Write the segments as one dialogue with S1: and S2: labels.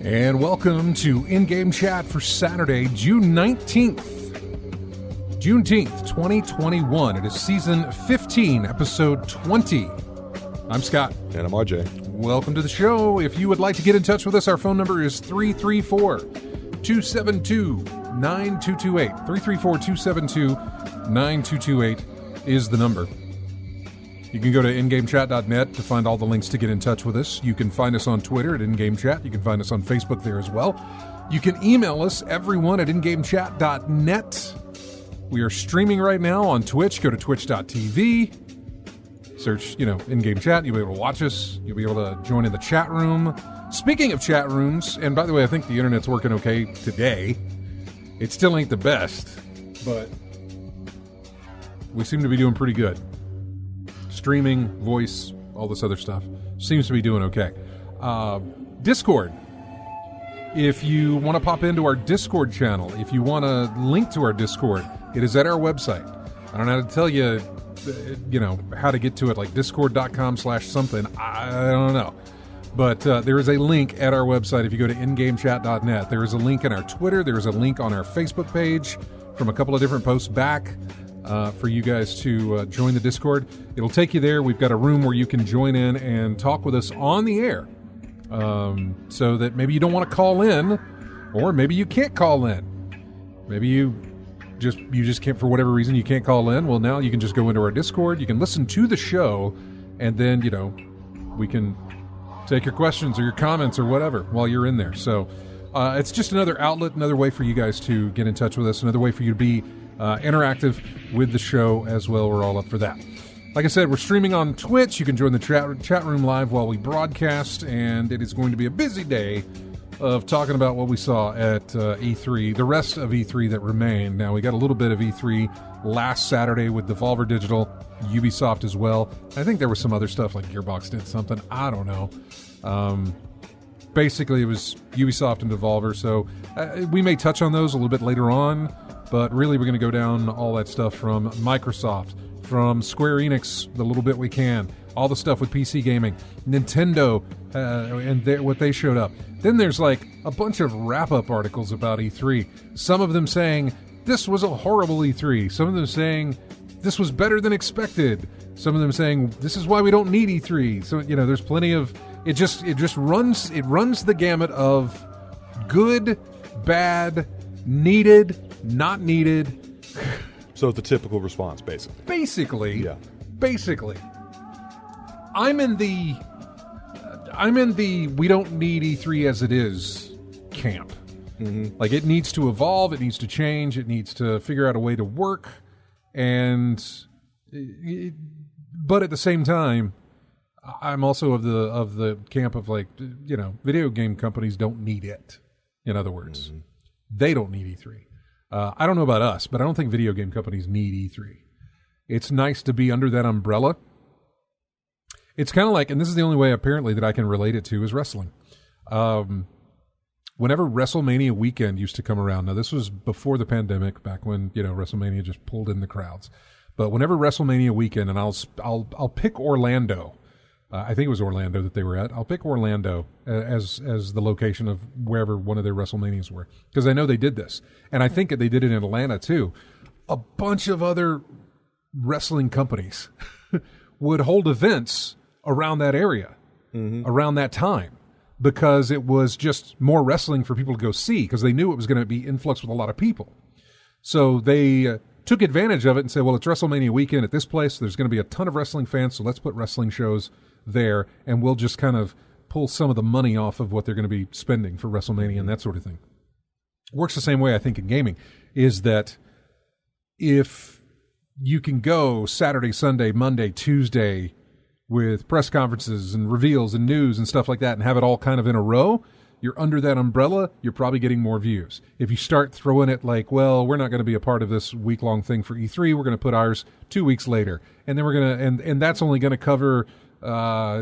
S1: And welcome to In-Game Chat for Saturday, June 19th. Juneteenth, 2021. It is season 15, episode 20. I'm Scott.
S2: And I'm RJ.
S1: Welcome to the show. If you would like to get in touch with us, our phone number is 334-272-9228. 334-272-9228 is the number. You can go to ingamechat.net to find all the links to get in touch with us. You can find us on Twitter at InGameChat. You can find us on Facebook there as well. You can email us, everyone, at ingamechat.net. We are streaming right now on Twitch. Go to twitch.tv. Search, In-Game Chat. You'll be able to watch us. You'll be able to join in the chat room. Speaking of chat rooms, and by the way, I think the internet's working okay today. It still ain't the best, but we seem to be doing pretty good. Streaming, voice, all this other stuff seems to be doing okay. Discord. If you want to pop into our Discord channel, if you want to link to our Discord, it is at our website. I don't know how to tell you, how to get to it, like discord.com/something. I don't know. But there is a link at our website. If you go to ingamechat.net, there is a link in our Twitter. There is a link on our Facebook page from a couple of different posts back. For you guys to join the Discord. It'll take you there. We've got a room where you can join in and talk with us on the air. So that maybe you don't want to call in, or maybe you can't call in. Maybe you just can't, for whatever reason, you can't call in. Well, now you can just go into our Discord. You can listen to the show, and then, we can take your questions or your comments or whatever while you're in there. So it's just another outlet, another way for you guys to get in touch with us, another way for you to be interactive with the show as well. We're all up for that. Like I said, we're streaming on Twitch. You can join the chat room live while we broadcast, and it is going to be a busy day of talking about what we saw at E3, the rest of E3 that remained. Now, we got a little bit of E3 last Saturday with Devolver Digital, Ubisoft as well. I think there was some other stuff, like Gearbox did something. I don't know. Basically, it was Ubisoft and Devolver, so we may touch on those a little bit later on. But really, we're going to go down all that stuff from Microsoft, from Square Enix, the little bit we can, all the stuff with PC gaming, Nintendo, and what they showed up. Then there's like a bunch of wrap-up articles about E3. Some of them saying, this was a horrible E3. Some of them saying, this was better than expected. Some of them saying, this is why we don't need E3. So, there's plenty of... It just runs the gamut of good, bad, needed, not needed.
S2: So it's the typical response, basically.
S1: Basically. I'm in the we don't need E3 as it is camp. Mm-hmm. Like, it needs to evolve, it needs to change, it needs to figure out a way to work, but at the same time, I'm also of the camp of, like, video game companies don't need it. In other words, they don't need E3. I don't know about us, but I don't think video game companies need E3. It's nice to be under that umbrella. It's kind of like, and this is the only way apparently that I can relate it to, is wrestling. Whenever WrestleMania weekend used to come around, now this was before the pandemic, back when WrestleMania just pulled in the crowds. But whenever WrestleMania weekend, and I'll pick Orlando. I think it was Orlando that they were at. I'll pick Orlando as the location of wherever one of their WrestleManias were, because I know they did this. And I think that they did it in Atlanta, too. A bunch of other wrestling companies would hold events around that area, around that time, because it was just more wrestling for people to go see, because they knew it was going to be influx with a lot of people. So they took advantage of it and said, well, it's WrestleMania weekend at this place. There's going to be a ton of wrestling fans, so let's put wrestling shows there, and we'll just kind of pull some of the money off of what they're going to be spending for WrestleMania and that sort of thing. Works the same way, I think, in gaming, is that if you can go Saturday, Sunday, Monday, Tuesday with press conferences and reveals and news and stuff like that and have it all kind of in a row, you're under that umbrella, you're probably getting more views. If you start throwing it like, well, we're not going to be a part of this week-long thing for E3, we're going to put ours 2 weeks later, and then we're going to, and that's only going to cover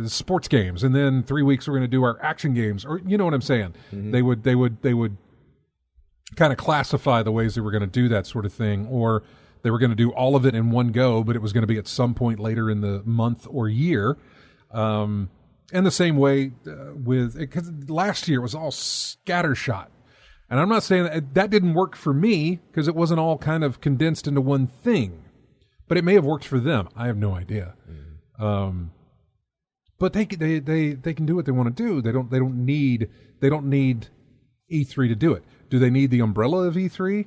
S1: sports games, and then 3 weeks we're going to do our action games, or you know what I'm saying. They would kind of classify the ways they were going to do that sort of thing, or they were going to do all of it in one go, but it was going to be at some point later in the month or year. And the same way because last year it was all scattershot. And I'm not saying that didn't work for me because it wasn't all kind of condensed into one thing. But it may have worked for them. I have no idea. But they can do what they want to do. They don't need E3 to do it. Do they need the umbrella of E3?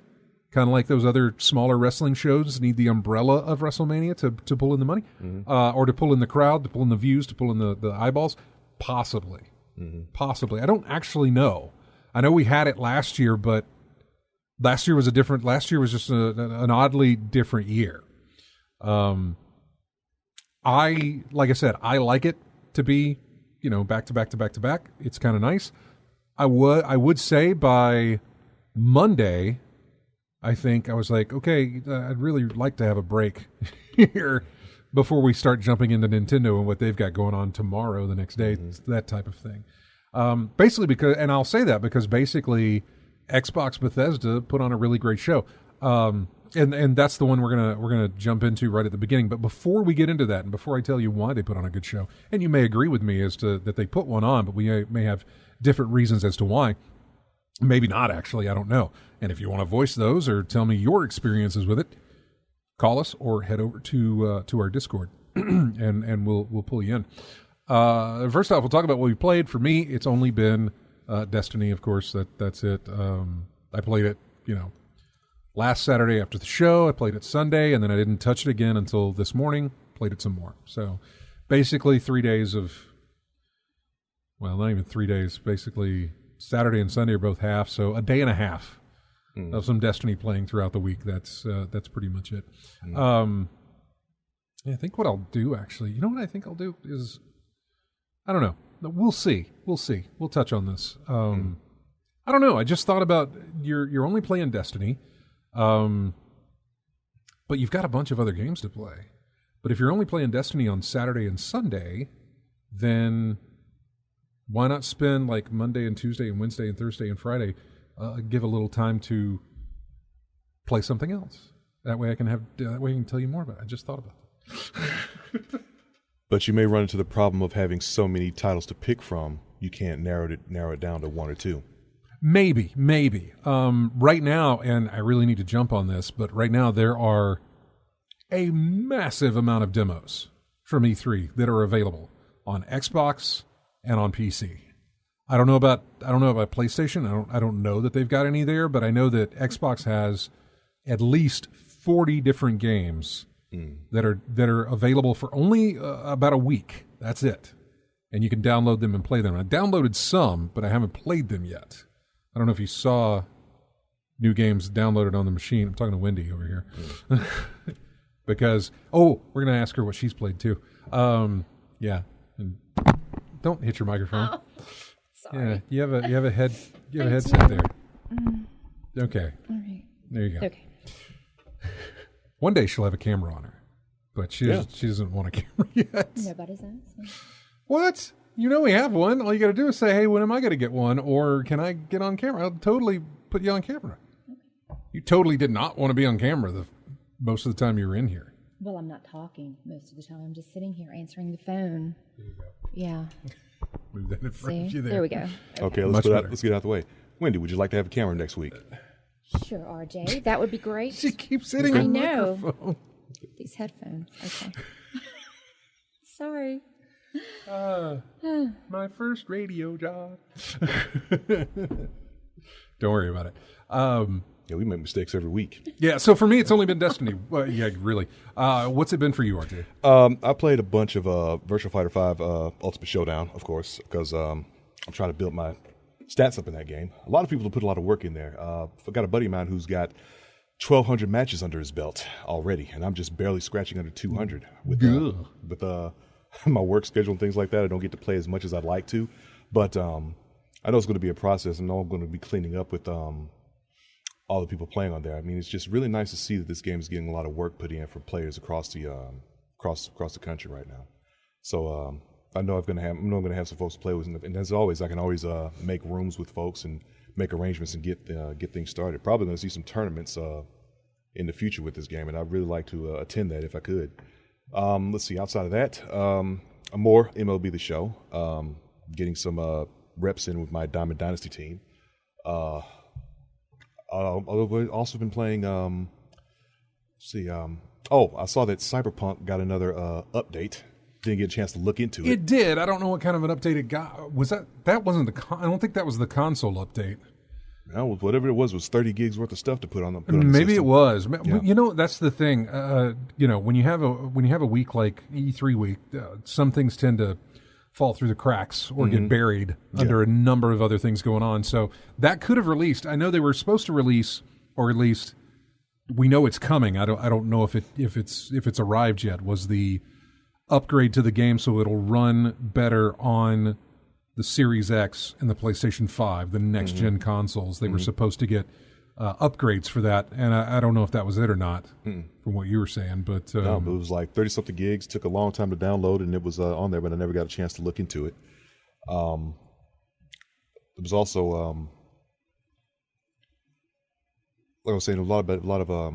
S1: Kind of like those other smaller wrestling shows need the umbrella of WrestleMania to pull in the money, or to pull in the crowd, to pull in the views, to pull in the eyeballs. Possibly. I don't actually know. I know we had it last year, but last year was just an oddly different year. Like I said, I like it to be, back to back to back to back. It's kind of nice. I would say by Monday, I think I was like, okay, I'd really like to have a break here before we start jumping into Nintendo and what they've got going on tomorrow, the next day, that type of thing. Basically and I'll say that because basically Xbox Bethesda put on a really great show. And that's the one we're gonna jump into right at the beginning. But before we get into that, and before I tell you why they put on a good show, and you may agree with me as to that they put one on, but we may have different reasons as to why. Maybe not, actually. I don't know. And if you want to voice those or tell me your experiences with it, call us or head over to our Discord, and we'll pull you in. First off, we'll talk about what we played. For me, it's only been Destiny, of course. That's it. I played it, last Saturday after the show. I played it Sunday, and then I didn't touch it again until this morning. Played it some more. So basically 3 days of, well, not even 3 days. Basically Saturday and Sunday are both half, so a day and a half of some Destiny playing throughout the week. That's pretty much it. I think what I'll do, actually, you know what I think I'll do is, I don't know. We'll see. We'll touch on this. I don't know. I just thought about you're only playing Destiny, but you've got a bunch of other games to play. But if you're only playing Destiny on Saturday and Sunday, then why not spend like Monday and Tuesday and Wednesday and Thursday and Friday, give a little time to play something else? That way I can tell you more about it. I just thought about it.
S2: But you may run into the problem of having so many titles to pick from, you can't narrow it down to one or two.
S1: Maybe. Right now, and I really need to jump on this, but right now there are a massive amount of demos from E3 that are available on Xbox and on PC. I don't know about PlayStation. I don't know that they've got any there, but I know that Xbox has at least 40 different games that are available for only about a week. That's it. And you can download them and play them. I downloaded some, but I haven't played them yet. I don't know if you saw new games downloaded on the machine. I'm talking to Wendy over here. Because, we're going to ask her what she's played too. Yeah. And don't hit your microphone.
S3: Oh, sorry.
S1: Yeah, you have a headset there. Okay.
S3: All right.
S1: There you go.
S3: Okay.
S1: One day she'll have a camera on her, but she doesn't want a camera yet.
S3: Nobody's asked.
S1: What? We have one. All you got to do is say, hey, when am I going to get one? Or can I get on camera? I'll totally put you on camera. Okay. You totally did not want to be on camera most of the time you were in here.
S3: Well, I'm not talking most of the time. I'm just sitting here answering the phone.
S1: There you go.
S3: Yeah.
S1: Move that in front of you there.
S3: There we go.
S2: Okay, let's get out the way. Wendy, would you like to have a camera next week?
S3: Sure, RJ. That would be great.
S1: She keeps hitting the microphone.
S3: These headphones. Okay. Sorry.
S1: My first radio job. Don't worry about it.
S2: Yeah, we make mistakes every week.
S1: Yeah, so for me, it's only been Destiny. Well, yeah, really. What's it been for you, RJ?
S2: I played a bunch of Virtua Fighter 5 Ultimate Showdown, of course, because I'm trying to build my stats up in that game. A lot of people have put a lot of work in there. I've got a buddy of mine who's got 1,200 matches under his belt already, and I'm just barely scratching under 200 with my work schedule and things like that. I don't get to play as much as I'd like to, but I know it's going to be a process, and I know I'm going to be cleaning up with all the people playing on there. I mean, it's just really nice to see that this game is getting a lot of work put in for players across the country right now. So I know I'm going to have some folks to play with, and as always, I can always make rooms with folks and make arrangements and get things started. Probably going to see some tournaments in the future with this game, and I'd really like to attend that if I could. Let's see. Outside of that, more MLB The Show. Getting some reps in with my Diamond Dynasty team. I've also been playing. I saw that Cyberpunk got another update. Didn't get a chance to look into it.
S1: It did. I don't know what kind of an update it got. Was that? That wasn't the. I don't think that was the console update.
S2: No, whatever it was 30 gigs worth of stuff to put on the.
S1: Maybe it was.
S2: Yeah.
S1: You know, that's the thing. When you have a week like E3 week, some things tend to fall through the cracks or get buried under a number of other things going on. So that could have released. I know they were supposed to release, or at least we know it's coming. I don't know if it's arrived yet. Was the upgrade to the game so it'll run better on the Series X and the PlayStation 5, the next-gen consoles. They were supposed to get upgrades for that, and I don't know if that was it or not, from what you were saying. But
S2: no, but it was like 30-something gigs. Took a long time to download, and it was on there, but I never got a chance to look into it. There was also, like I was saying, a lot of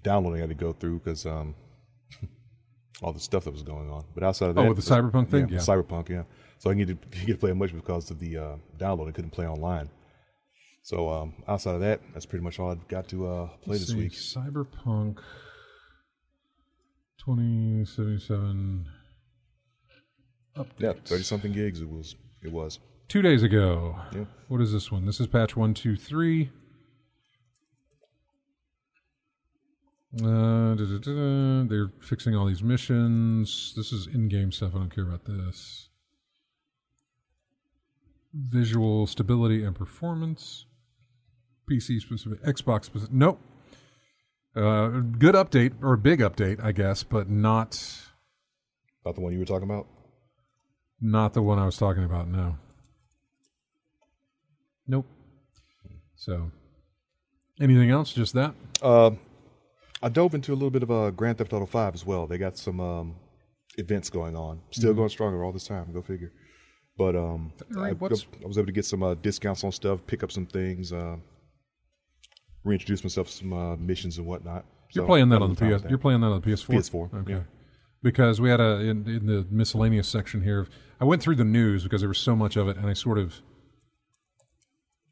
S2: downloading I had to go through because all the stuff that was going on. But outside of that,
S1: with the Cyberpunk thing, yeah.
S2: Cyberpunk, yeah. So I didn't get to play much because of the download. I couldn't play online. So outside of that, that's pretty much all I've got to play this week.
S1: Cyberpunk 2077 update.
S2: Yeah, 30-something gigs it was.
S1: 2 days ago.
S2: Yeah.
S1: What is this one? This is patch 123. They're fixing all these missions. This is in-game stuff. I don't care about this. Visual stability and performance. PC specific, Xbox specific. Nope. Good update, or a big update, I guess, but not.
S2: Not the one you were talking about?
S1: Not the one I was talking about, no. Nope. So, anything else? Just that?
S2: I dove into a little bit of Grand Theft Auto 5 as well. They got some events going on. Still going stronger all this time, go figure. But I was able to get some discounts on stuff, pick up some things, reintroduce myself to some missions and whatnot.
S1: You're playing that on the PS. You're playing that on the PS4.
S2: PS4.
S1: Okay.
S2: Yeah.
S1: Because we had in the miscellaneous section here. I went through the news because there was so much of it, and I sort of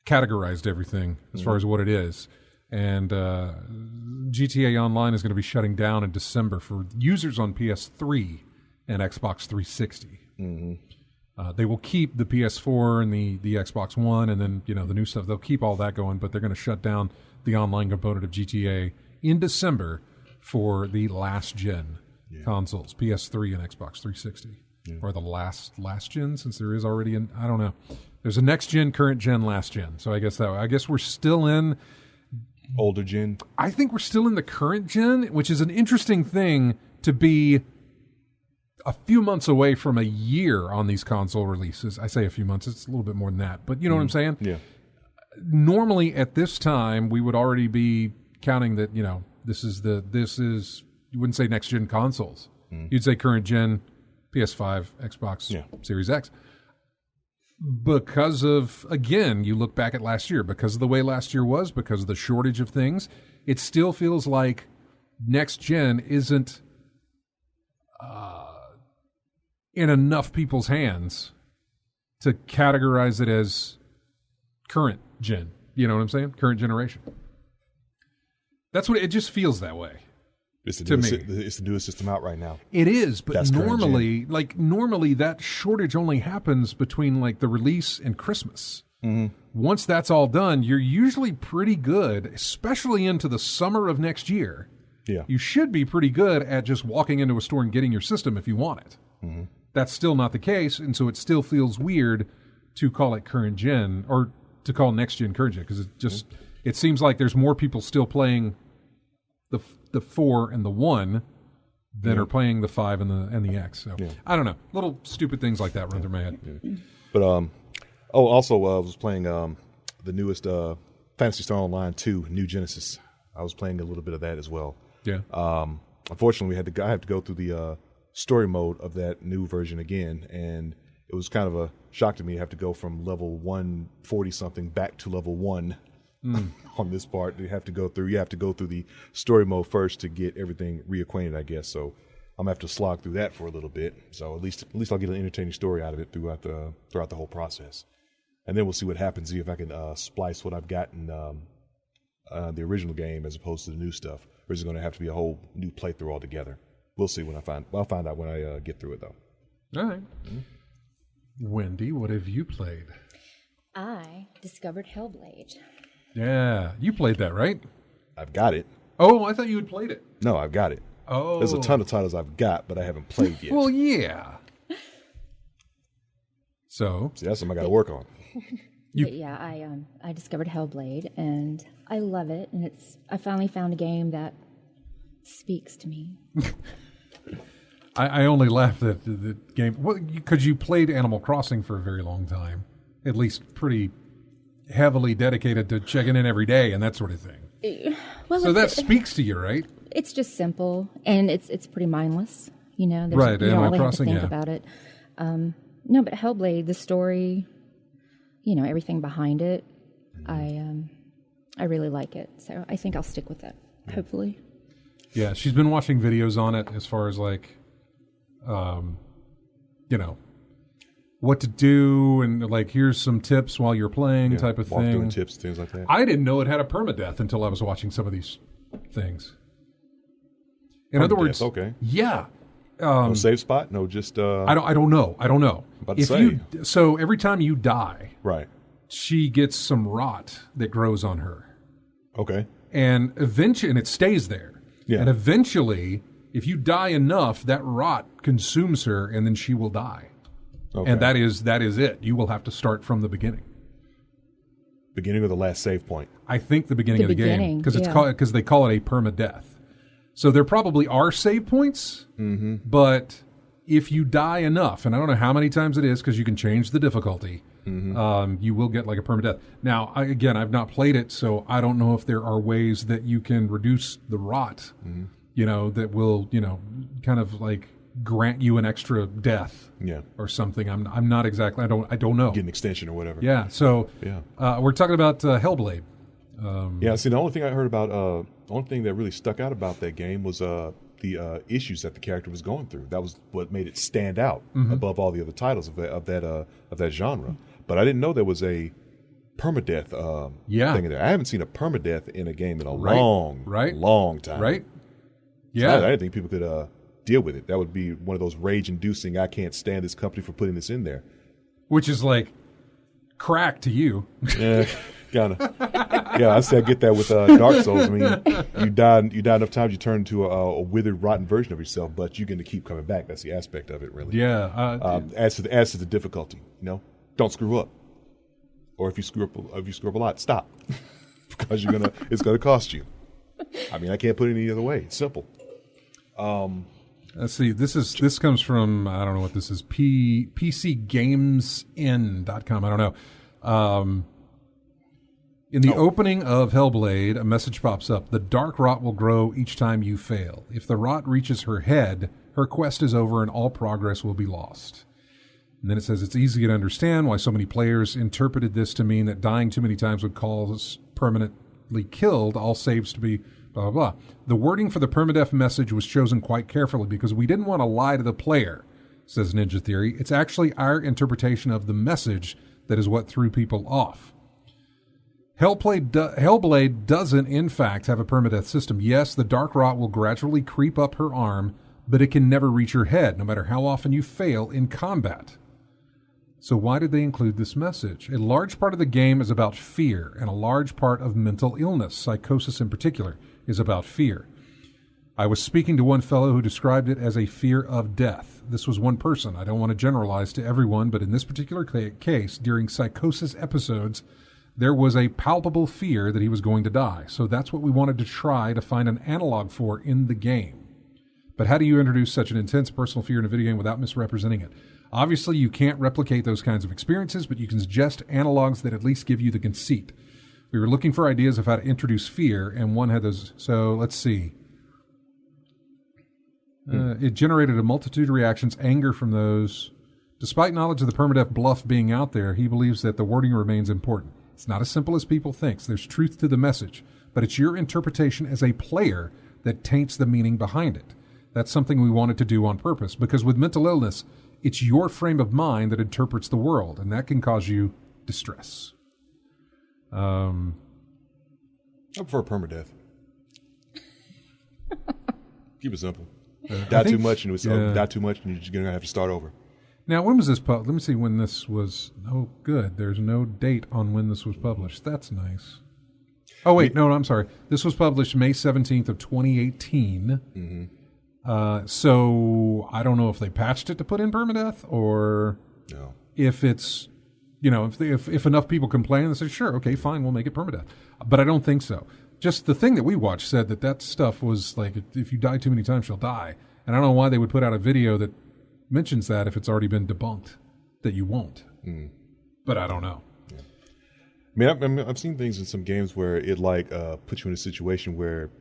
S1: categorized everything as far as what it is. And GTA Online is going to be shutting down in December for users on PS3 and Xbox 360. They will keep the PS4 and the Xbox One, and then the new stuff. They'll keep all that going, but they're going to shut down the online component of GTA in December for the last gen consoles, PS3 and Xbox 360, or the last gen, since there is already I don't know. There's a next gen, current gen, last gen. So I guess we're still in
S2: older gen.
S1: I think we're still in the current gen, which is an interesting thing to be a few months away from a year on these console releases. I say a few months, it's a little bit more than that, but you know what I'm saying?
S2: Yeah.
S1: Normally at this time, we would already be counting that, this is you wouldn't say next gen consoles. You'd say current gen, PS5, Xbox, Series X. Because of, again, you look back at last year, because of the way last year was, because of the shortage of things, it still feels like next gen isn't in enough people's hands to categorize it as current gen. You know what I'm saying? Current generation. That's what it just feels that way.
S2: It's the newest system out right now.
S1: It is, but
S2: That's
S1: normally that shortage only happens between like the release and Christmas. Once that's all done, you're usually pretty good, especially into the summer of next year.
S2: Yeah.
S1: You should be pretty good at just walking into a store and getting your system if you want it. That's still not the case, and so it still feels weird to call it current gen or to call next gen current gen, because it seems like there's more people still playing the 4 and the 1 than are playing the 5 and the X. So I don't know, little stupid things like that run through my head.
S2: But also I was playing the newest Phantasy Star Online 2 New Genesis. I was playing a little bit of that as well.
S1: Yeah.
S2: Unfortunately, I had to go through the story mode of that new version again, and it was kind of a shock to me to have to go from level 140 something back to level 1 on this part. You have to go through the story mode first to get everything reacquainted, I guess. So I'm gonna have to slog through that for a little bit. So at least I'll get an entertaining story out of it throughout the whole process, and then we'll see what happens. See if I can splice what I've got in the original game as opposed to the new stuff, or is it going to have to be a whole new playthrough altogether? We'll see I'll find out when I get through it though.
S1: All right. Wendy, what have you played?
S3: I discovered Hellblade.
S1: Yeah, you played that, right?
S2: I've got it.
S1: Oh, I thought you had played it.
S2: No, I've got it.
S1: Oh.
S2: There's a ton of titles I've got, but I haven't played yet.
S1: Well, yeah. So
S2: See, that's something I got to work on.
S3: But yeah, I discovered Hellblade, and I love it. And I finally found a game that speaks to me.
S1: I only laughed at the game because you played Animal Crossing for a very long time, at least pretty heavily dedicated to checking in every day and that sort of thing.
S3: Well,
S1: So that speaks to you, right?
S3: It's just simple, and it's pretty mindless. You know,
S1: Right,
S3: you don't
S1: Animal
S3: really
S1: Crossing,
S3: have to think
S1: yeah.
S3: about it. No, but Hellblade, the story, everything behind it, I really like it. So I think I'll stick with it, hopefully.
S1: Yeah, she's been watching videos on it as far as like, what to do and like here's some tips while you're playing type of
S2: walk through
S1: thing.
S2: and tips, things like that.
S1: I didn't know it had a permadeath until I was watching some of these things. In other words,
S2: okay.
S1: Yeah.
S2: No save spot? No, just
S1: I don't know.
S2: About to say.
S1: So every time you die,
S2: right.
S1: she gets some rot that grows on her.
S2: Okay.
S1: And eventually, and it stays there.
S2: Yeah.
S1: And eventually, if you die enough, that rot consumes her, and then she will die.
S2: Okay.
S1: And that is it. You will have to start from the beginning.
S2: Beginning of the last save point.
S1: I think the beginning of the game because
S3: yeah.
S1: because they call it a permadeath. So there probably are save points, but if you die enough, and I don't know how many times it is because you can change the difficulty, you will get like a permadeath. Now, I've not played it, so I don't know if there are ways that you can reduce the rot, that will, kind of like grant you an extra death or something. I'm not exactly, I don't know.
S2: Get an extension or whatever.
S1: Yeah, so we're talking about Hellblade.
S2: See, the only thing I heard about, the only thing that really stuck out about that game was the issues that the character was going through. That was what made it stand out above all the other titles of that genre. But I didn't know there was a permadeath thing in there. I haven't seen a permadeath in a game in a long time.
S1: Right?
S2: Yeah, I didn't think people could deal with it. That would be one of those rage-inducing. I can't stand this company for putting this in there.
S1: Which is like crack to you.
S2: Yeah. Kind of. Yeah, I said I get that with Dark Souls. I mean, you die enough times, you turn into a withered, rotten version of yourself, but you're going to keep coming back. That's the aspect of it, really.
S1: Yeah.
S2: Adds to the difficulty. Don't screw up, or if you screw up a lot, stop, because it's gonna cost you. I mean, I can't put it any other way. It's simple.
S1: Let's see. This comes from, I don't know what this is. PCGamesN.com. I don't know. In the opening of Hellblade, a message pops up. The dark rot will grow each time you fail. If the rot reaches her head, her quest is over and all progress will be lost. And then it says, it's easy to understand why so many players interpreted this to mean that dying too many times would cause permanently killed, all saves to be blah, blah, blah. The wording for the permadeath message was chosen quite carefully because we didn't want to lie to the player, says Ninja Theory. It's actually our interpretation of the message that is what threw people off. Hellblade doesn't, in fact, have a permadeath system. Yes, the dark rot will gradually creep up her arm, but it can never reach her head, no matter how often you fail in combat. So why did they include this message? A large part of the game is about fear, and a large part of mental illness, psychosis in particular, is about fear. I was speaking to one fellow who described it as a fear of death. This was one person. I don't want to generalize to everyone, but in this particular case, during psychosis episodes, there was a palpable fear that he was going to die. So that's what we wanted to try to find an analog for in the game. But how do you introduce such an intense personal fear in a video game without misrepresenting it? Obviously, you can't replicate those kinds of experiences, but you can suggest analogs that at least give you the conceit. We were looking for ideas of how to introduce fear, and one had those. So let's see. It generated a multitude of reactions, anger from those. Despite knowledge of the permadeath bluff being out there, he believes that the wording remains important. It's not as simple as people think. There's truth to the message, but it's your interpretation as a player that taints the meaning behind it. That's something we wanted to do on purpose, because with mental illness, it's your frame of mind that interprets the world, and that can cause you distress.
S2: I prefer permadeath. Keep it simple. Die too much, and you're just going to have to start over.
S1: Now, when was this published? Let me see when this was. Oh, good. There's no date on when this was published. That's nice. Oh, wait. No, I'm sorry. This was published May 17th of 2018. Mm-hmm. So I don't know if they patched it to put in permadeath, or if it's, if enough people complain and say, sure, okay, fine, we'll make it permadeath. But I don't think so. Just the thing that we watched said that stuff was like, if you die too many times, you'll die. And I don't know why they would put out a video that mentions that if it's already been debunked that you won't. But I don't know.
S2: Yeah. I mean, I've seen things in some games where it puts you in a situation where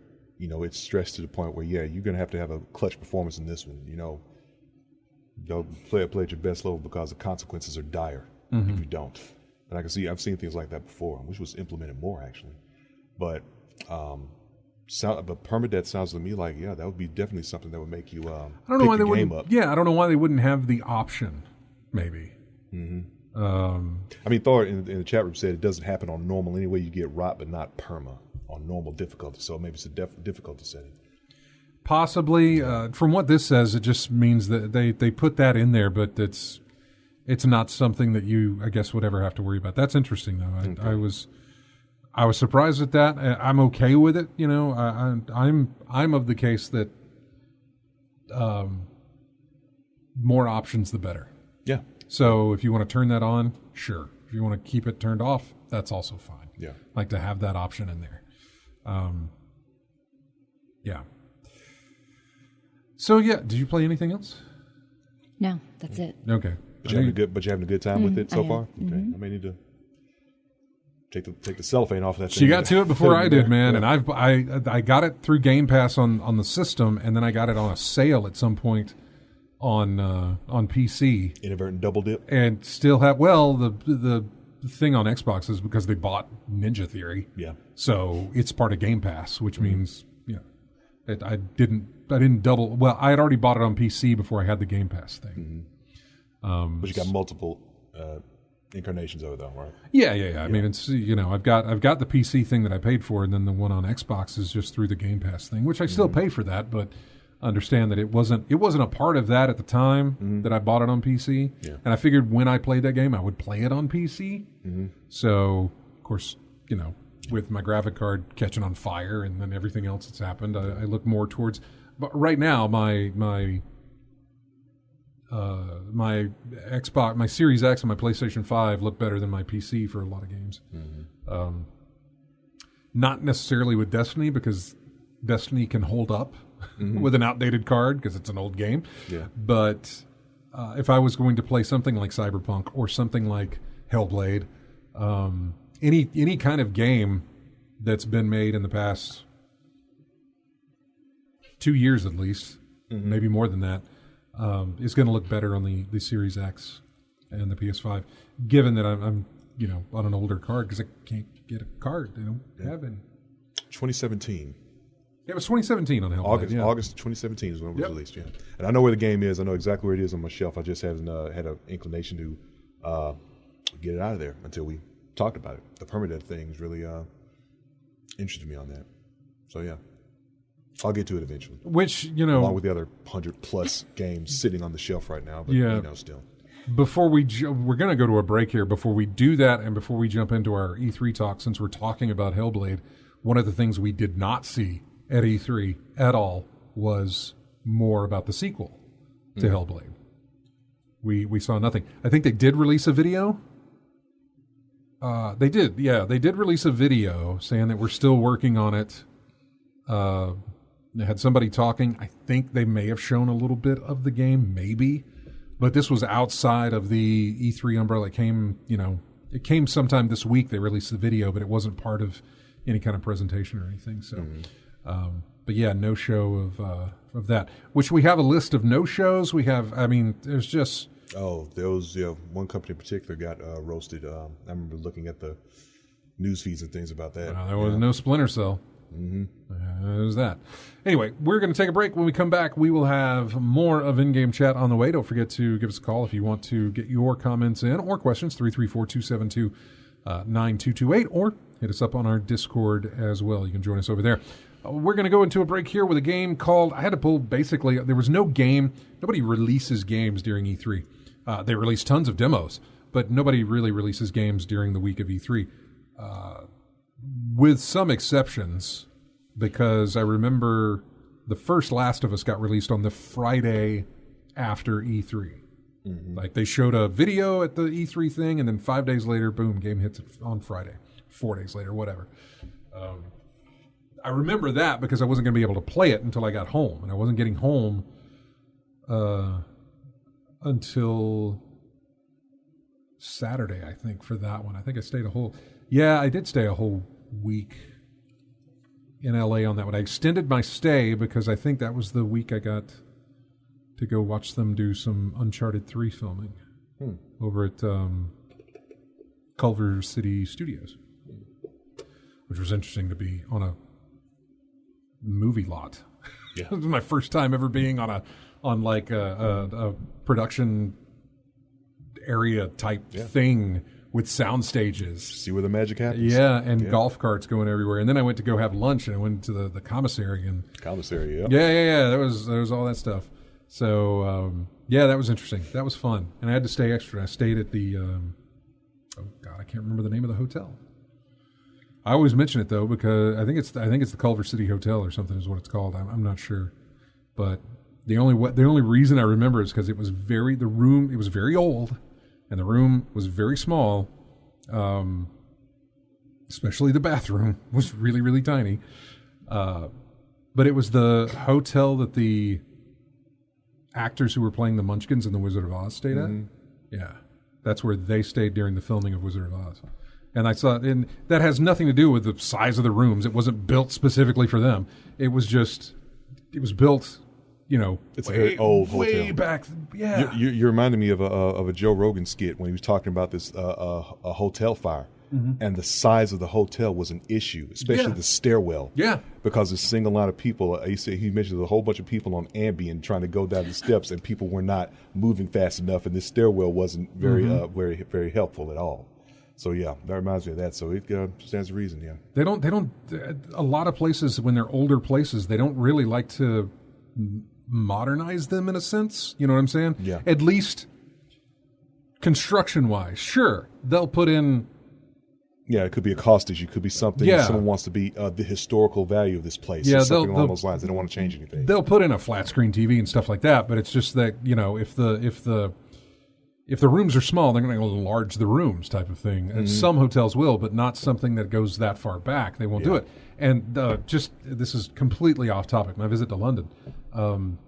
S2: it's stressed to the point where you're gonna have to have a clutch performance in this one. Play at your best level because the consequences are dire if you don't. And I've seen things like that before, which was implemented more actually. But but permadeath sounds to me like that would be definitely something that would make you
S1: I don't know why they wouldn't. Yeah, I don't know why they wouldn't have the option. Maybe.
S2: I mean, Thor in the chat room said it doesn't happen on normal anyway. You get rot, but not perma on normal difficulty. So maybe it's a difficulty setting.
S1: Possibly. From what this says, it just means that they put that in there, but it's not something that you, I guess, would ever have to worry about. That's interesting, though. I was surprised at that. I'm okay with it. I'm of the case that more options, the better.
S2: Yeah.
S1: So if you want to turn that on, sure. If you want to keep it turned off, that's also fine.
S2: Yeah.
S1: Like to have that option in there. Yeah. So yeah, did you play anything else?
S3: No, that's it.
S1: Okay.
S2: But you're having a good time with it so far? Okay. I may need to take the cellophane off of that thing.
S1: She got to it before I did, man, and I got it through Game Pass on the system, and then I got it on a sale at some point on PC.
S2: Inadvertent double dip.
S1: And still have the thing on Xbox is because they bought Ninja Theory.
S2: Yeah.
S1: So it's part of Game Pass, which means I didn't double. Well, I had already bought it on PC before I had the Game Pass thing.
S2: But you got multiple incarnations of it, though, right?
S1: Yeah. I mean, it's I've got the PC thing that I paid for, and then the one on Xbox is just through the Game Pass thing, which I still pay for that, but understand that it wasn't a part of that at the time that I bought it on PC. Yeah. And I figured when I played that game, I would play it on PC. So, of course, with my graphic card catching on fire and then everything else that's happened, I look more towards. But right now, my Xbox, my Series X, and my PlayStation 5 look better than my PC for a lot of games. Not necessarily with Destiny, because Destiny can hold up with an outdated card because it's an old game.
S2: Yeah.
S1: But if I was going to play something like Cyberpunk or something like Hellblade, any kind of game that's been made in the past 2 years at least, maybe more than that, is going to look better on the Series X and the PS5, given that I'm on an older card because I can't get a card. They don't have any.
S2: 2017.
S1: Yeah, it was 2017 on Hellblade.
S2: August 2017 is when it was released. Yeah, and I know where the game is. I know exactly where it is on my shelf. I just haven't had an inclination to get it out of there until we talked about it. The permadeath things really interested me on that. So yeah, I'll get to it eventually.
S1: Which
S2: along with the other 100+ games sitting on the shelf right now. But still.
S1: Before we're going to go to a break here. Before we do that, and before we jump into our E3 talk, since we're talking about Hellblade, one of the things we did not see at E3 at all was more about the sequel to Hellblade. We saw nothing. I think they did release a video. They did release a video saying that we're still working on it. They had somebody talking. I think they may have shown a little bit of the game, maybe. But this was outside of the E3 umbrella. It came sometime this week. They released the video, but it wasn't part of any kind of presentation or anything. So, but yeah, no show of that. Which we have a list of no shows. We have. I mean, there's just.
S2: Oh, there was one company in particular got roasted. I remember looking at the news feeds and things about that.
S1: There was no Splinter Cell. There's that. Anyway, we're going to take a break. When we come back, we will have more of In-Game Chat on the way. Don't forget to give us a call if you want to get your comments in or questions, 334-272-9228, or hit us up on our Discord as well. You can join us over there. We're going to go into a break here with a game called, I had to pull, basically, there was no game. Nobody releases games during E3. They release tons of demos, but nobody really releases games during the week of E3. With some exceptions, because I remember the first Last of Us got released on the Friday after E3. Mm-hmm. Like, they showed a video at the E3 thing, and then 5 days later, boom, game hits on Friday. 4 days later, whatever. I remember that because I wasn't going to be able to play it until I got home, and I wasn't getting home until Saturday, I think, for that one. I think I stayed I did stay a whole week in LA on that one. I extended my stay because I think that was the week I got to go watch them do some Uncharted 3 filming over at Culver City Studios, which was interesting to be on a movie lot. Yeah. It was my first time ever being on a production area type thing with sound stages.
S2: See where the magic happens.
S1: Yeah, and golf carts going everywhere. And then I went to go have lunch, and I went to the commissary. Yeah. There was all that stuff. So, that was interesting. That was fun. And I had to stay extra. I stayed at the, I can't remember the name of the hotel. I always mention it, though, because I think it's the Culver City Hotel or something is what it's called. I'm not sure. But the only reason I remember is because it was very old, and the room was very small, especially the bathroom was really, really tiny. But it was the hotel that the actors who were playing the Munchkins in The Wizard of Oz stayed at. Yeah, that's where they stayed during the filming of Wizard of Oz. And I saw, and that has nothing to do with the size of the rooms. It wasn't built specifically for them. It was built,
S2: it's a very old hotel.
S1: Way back, yeah.
S2: You reminded me of a Joe Rogan skit when he was talking about this a hotel fire, and the size of the hotel was an issue, especially the stairwell. Yeah, because there's seeing a lot of people. He mentioned a whole bunch of people on Ambien trying to go down the steps, and people were not moving fast enough, and this stairwell wasn't very very helpful at all. So that reminds me of that. So it stands to reason. Yeah,
S1: they don't. A lot of places, when they're older places, they don't really like to modernize them in a sense. You know what I'm saying? Yeah. At least construction-wise, sure, they'll put in.
S2: Yeah, it could be a cost issue. It could be something. Yeah. Someone wants to be the historical value of this place. Yeah, something along those lines. They don't want to change anything.
S1: They'll put in a flat screen TV and stuff like that. But it's just that if the rooms are small, they're going to enlarge the rooms type of thing. And some hotels will, but not something that goes that far back. They won't do it. And this is completely off topic. My visit to London, when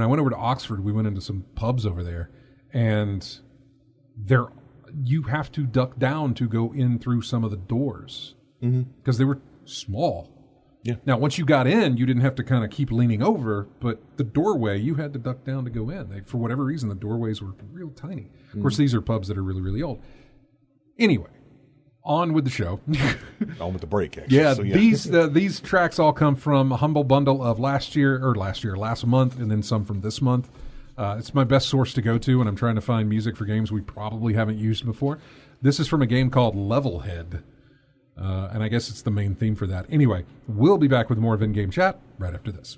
S1: I went over to Oxford, we went into some pubs over there, and you have to duck down to go in through some of the doors because they were small. Yeah. Now, once you got in, you didn't have to kind of keep leaning over, but the doorway, you had to duck down to go in. For whatever reason, the doorways were real tiny. Of course, these are pubs that are really, really old. Anyway, on with the show.
S2: On with the break, actually.
S1: Yeah, these tracks all come from a humble bundle of last month, and then some from this month. It's my best source to go to when I'm trying to find music for games we probably haven't used before. This is from a game called Levelhead. And I guess it's the main theme for that. Anyway, we'll be back with more of In-Game Chat right after this.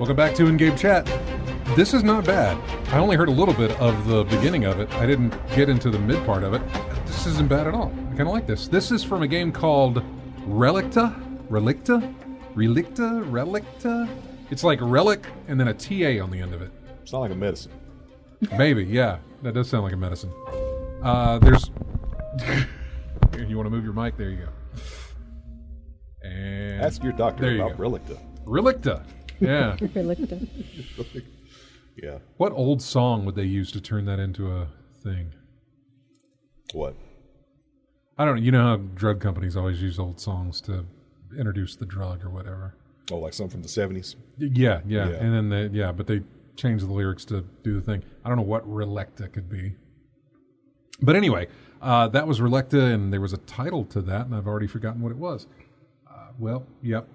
S1: Welcome back to In-Game Chat. This is not bad. I only heard a little bit of the beginning of it. I didn't get into the mid part of it. This isn't bad at all. I kind of like this. This is from a game called Relicta. It's like relic and then a TA on the end of it.
S2: Sound like a medicine.
S1: Maybe, yeah. That does sound like a medicine. There's... Here, you want to move your mic? There you go. And
S2: ask your doctor about Relicta.
S1: Relicta. Yeah.
S3: Relicta.
S2: Yeah.
S1: What old song would they use to turn that into a thing?
S2: What?
S1: I don't know. You know how drug companies always use old songs to introduce the drug or whatever.
S2: Oh, like something from the 70s?
S1: Yeah. And then but they changed the lyrics to do the thing. I don't know what Relicta could be. But anyway, that was Relicta, and there was a title to that, and I've already forgotten what it was. Yep.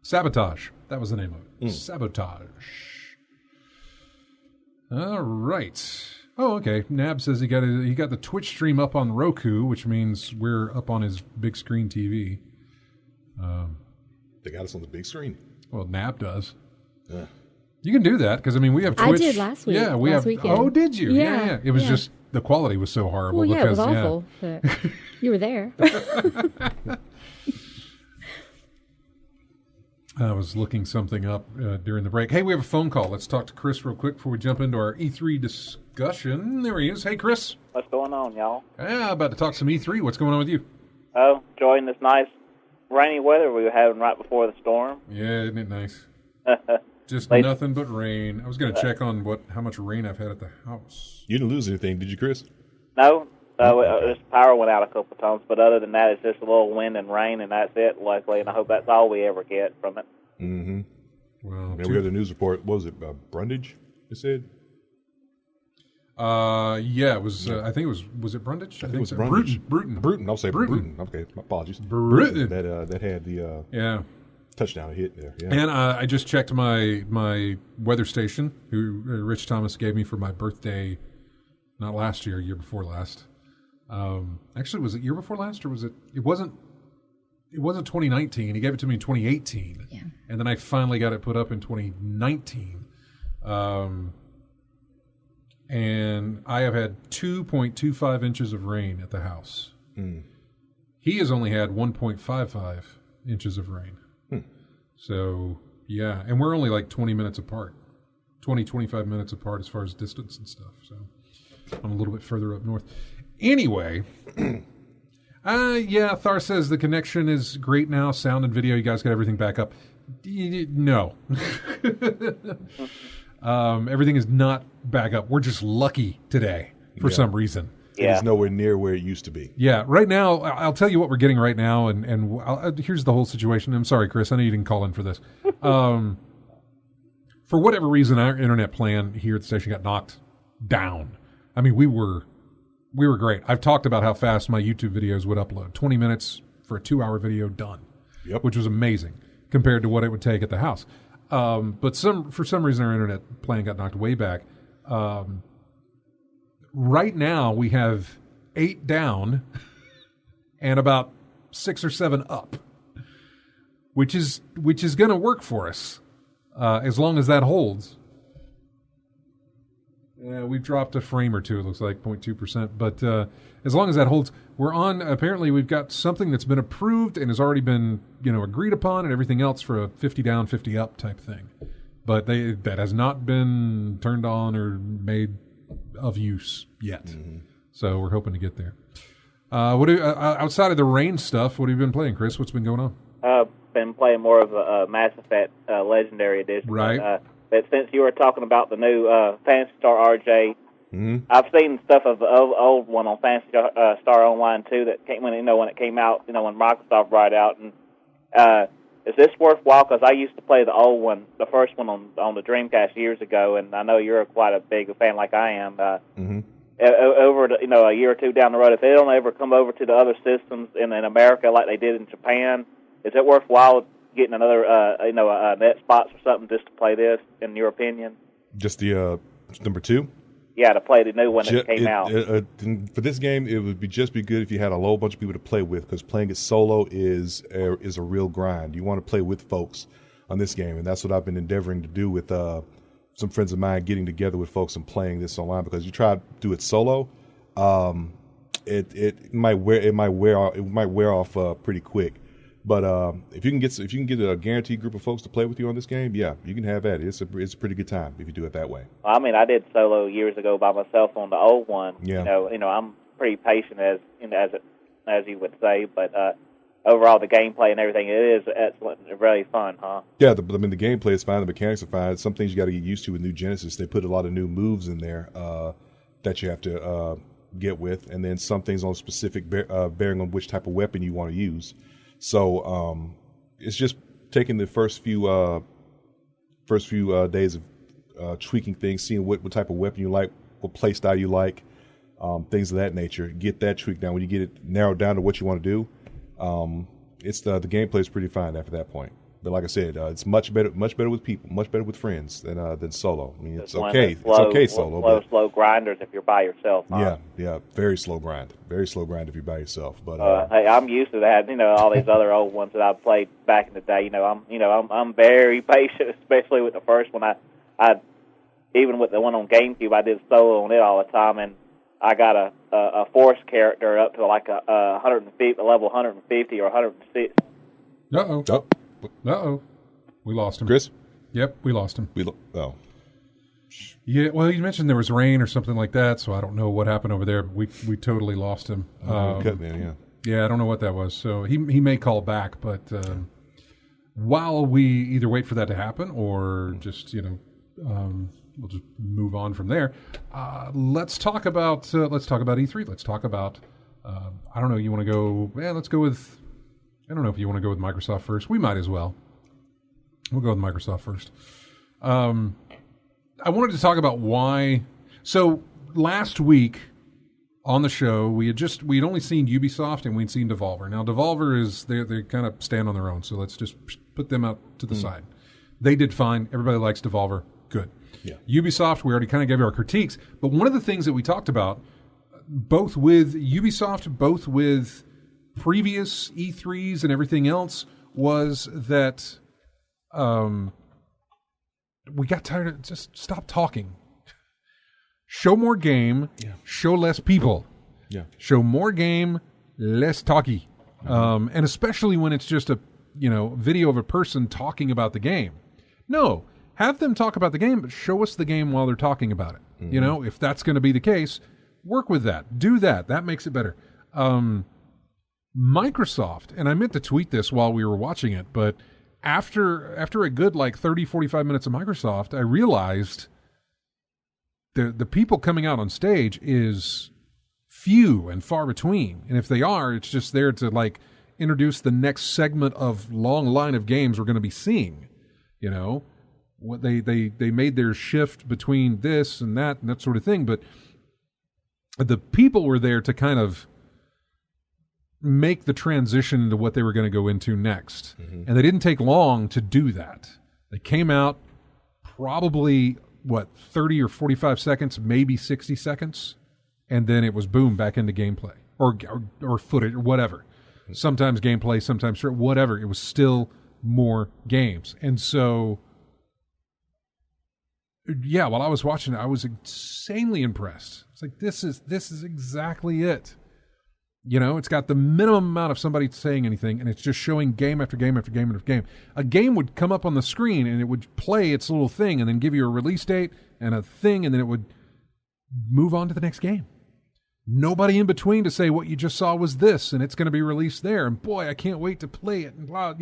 S1: Sabotage. That was the name of it. Sabotage. All right. Oh, okay. Nab says he got the Twitch stream up on Roku, which means we're up on his big screen TV.
S2: They got us on the big screen.
S1: Well, Nab does.
S2: Yeah.
S1: You can do that because we have Twitch.
S3: I did last week.
S1: Yeah, we have.
S3: Weekend.
S1: Oh, did you?
S3: Yeah.
S1: It was just the quality was so horrible.
S3: Well, yeah,
S1: because,
S3: it was awful. But you were there.
S1: I was looking something up during the break. Hey, we have a phone call. Let's talk to Chris real quick before we jump into our E3 discussion. There he is. Hey, Chris.
S4: What's going on, y'all?
S1: Yeah, about to talk some E3. What's going on with you?
S4: Oh, enjoying this nice rainy weather we were having right before the storm.
S1: Yeah, isn't it nice? Just nothing but rain. I was going to check on how much rain I've had at the house.
S2: You didn't lose anything, did you, Chris?
S4: No, just power went out a couple of times, but other than that, it's just a little wind and rain, and that's it, luckily, and I hope that's all we ever get from it.
S2: Mm-hmm.
S1: Well,
S2: we got the news report. What was it? Brundage, it said?
S1: Yeah, it was. I think it was. Was it Brundage?
S2: I think it was
S1: so.
S2: Brundage.
S1: Bruton.
S2: I'll say Bruton. Okay, my apologies.
S1: Bruton.
S2: That had the touchdown hit there. Yeah.
S1: And I just checked my weather station, who Rich Thomas gave me for my birthday, not last year, year before last. Actually, was it year before last, or was it? It wasn't 2019. He gave it to me in 2018.
S3: Yeah.
S1: And then I finally got it put up in 2019. And I have had 2.25 inches of rain at the house. He has only had 1.55 inches of rain. So, yeah. And we're only like 20 minutes apart. 25 minutes apart as far as distance and stuff. So, I'm a little bit further up north. Anyway, Thar says the connection is great now. Sound and video, you guys got everything back up. No. Everything is not back up. We're just lucky today for some reason.
S2: Yeah. It's nowhere near where it used to be.
S1: Yeah, right now, I'll tell you what we're getting right now, and here's the whole situation. I'm sorry, Chris, I know you didn't call in for this. For whatever reason, our internet plan here at the station got knocked down. I mean, we were great. I've talked about how fast my YouTube videos would upload. 20 minutes for a 2-hour video done, which was amazing compared to what it would take at the house. But for some reason, our internet plan got knocked way back. Right now, we have 8 down and about 6 or 7 up, which is going to work for us as long as that holds. Yeah, we've dropped a frame or two. It looks like 0.2%, but as long as that holds, we're on. Apparently, we've got something that's been approved and has already been agreed upon, and everything else for a 50 down, 50 up type thing. But that has not been turned on or made of use yet. Mm-hmm. So we're hoping to get there. Outside of the rain stuff, what have you been playing, Chris? What's been going on?
S4: Been playing more of a Mass Effect Legendary Edition.
S1: Right.
S4: But since you were talking about the new Phantasy Star RJ, I've seen stuff of the old one on Phantasy Star Online too. That came when it came out. When Microsoft brought it out. And is this worthwhile? Because I used to play the old one, the first one on the Dreamcast years ago, and I know you're quite a big fan like I am. Over a year or two down the road, if they don't ever come over to the other systems in America like they did in Japan, is it worthwhile getting another a NetSpots or something just to play this? In your opinion,
S2: just the number 2.
S4: Yeah, to play the new one that came out.
S2: For this game, it would be good if you had a whole bunch of people to play with, because playing it solo is a real grind. You want to play with folks. on this game, and that's what I've been endeavoring to do with some friends of mine, getting together with folks and playing this online. Because you try to do it solo, it might wear off pretty quick. But if you can get a guaranteed group of folks to play with you on this game, yeah, you can have at it. It's a pretty good time if you do it that way.
S4: I mean, I did solo years ago by myself on the old one.
S2: Yeah.
S4: You know, I'm pretty patient as you would say, but overall the gameplay and everything, it is excellent and really fun, huh?
S2: Yeah, the gameplay is fine. The mechanics are fine. Some things you got to get used to with New Genesis. They put a lot of new moves in there that you have to get with, and then some things on specific bearing on which type of weapon you want to use. So it's just taking the first few days of tweaking things, seeing what type of weapon you like, what play style you like, things of that nature. Get that tweaked down. When you get it narrowed down to what you want to do, it's the gameplay is pretty fine after that point. But like I said, it's much better with people, much better with friends than solo. I mean, it's okay. It's okay solo.
S4: Slow grinders if you're by yourself. Huh?
S2: Yeah, very slow grind if you're by yourself. But
S4: hey, I'm used to that. You know, all these other old ones that I've played back in the day. I'm very patient, especially with the first one. I even with the one on GameCube, I did solo on it all the time, and I got a force character up to like a 150, level 150 or 106.
S1: We lost him.
S2: Chris?
S1: Yep, we lost him.
S2: Oh.
S1: Yeah, well, you mentioned there was rain or something like that, so I don't know what happened over there, but we totally lost him. Yeah, I don't know what that was. So he may call back, but while we either wait for that to happen or just, we'll just move on from there. Let's talk about E3. Let's talk about I don't know, you want to go, let's go with, I don't know if you want to go with Microsoft first. We might as well. We'll go with Microsoft first. I wanted to talk about why. So last week on the show, we had only seen Ubisoft and we'd seen Devolver. Now Devolver is they kind of stand on their own, so let's just put them out to the side. They did fine. Everybody likes Devolver. Good.
S2: Yeah.
S1: Ubisoft, we already kind of gave our critiques, but one of the things that we talked about, both with Ubisoft, both with previous E3s and everything else, was that we got tired of just stop talking. Show more game, show less people.
S2: Yeah.
S1: Show more game, less talky. And especially when it's just a video of a person talking about the game. No, have them talk about the game, but show us the game while they're talking about it. Mm-hmm. If that's going to be the case, work with that. Do that. That makes it better. Microsoft, and I meant to tweet this while we were watching it, but after a good 30, 45 minutes of Microsoft, I realized the people coming out on stage is few and far between. And if they are, it's just there to introduce the next segment of long line of games we're going to be seeing. What they made their shift between this and that sort of thing, but the people were there to kind of make the transition into what they were going to go into next. Mm-hmm. And they didn't take long to do that. They came out probably 30 or 45 seconds, maybe 60 seconds, and then it was boom, back into gameplay or footage or whatever. Mm-hmm. Sometimes gameplay, sometimes short, whatever. It was still more games. And so while I was watching it, I was insanely impressed. It's like, this is exactly it. It's got the minimum amount of somebody saying anything, and it's just showing game after game after game after game. A game would come up on the screen, and it would play its little thing, and then give you a release date and a thing, and then it would move on to the next game. Nobody in between to say what you just saw was this, and it's going to be released there, and boy, I can't wait to play it, and blah,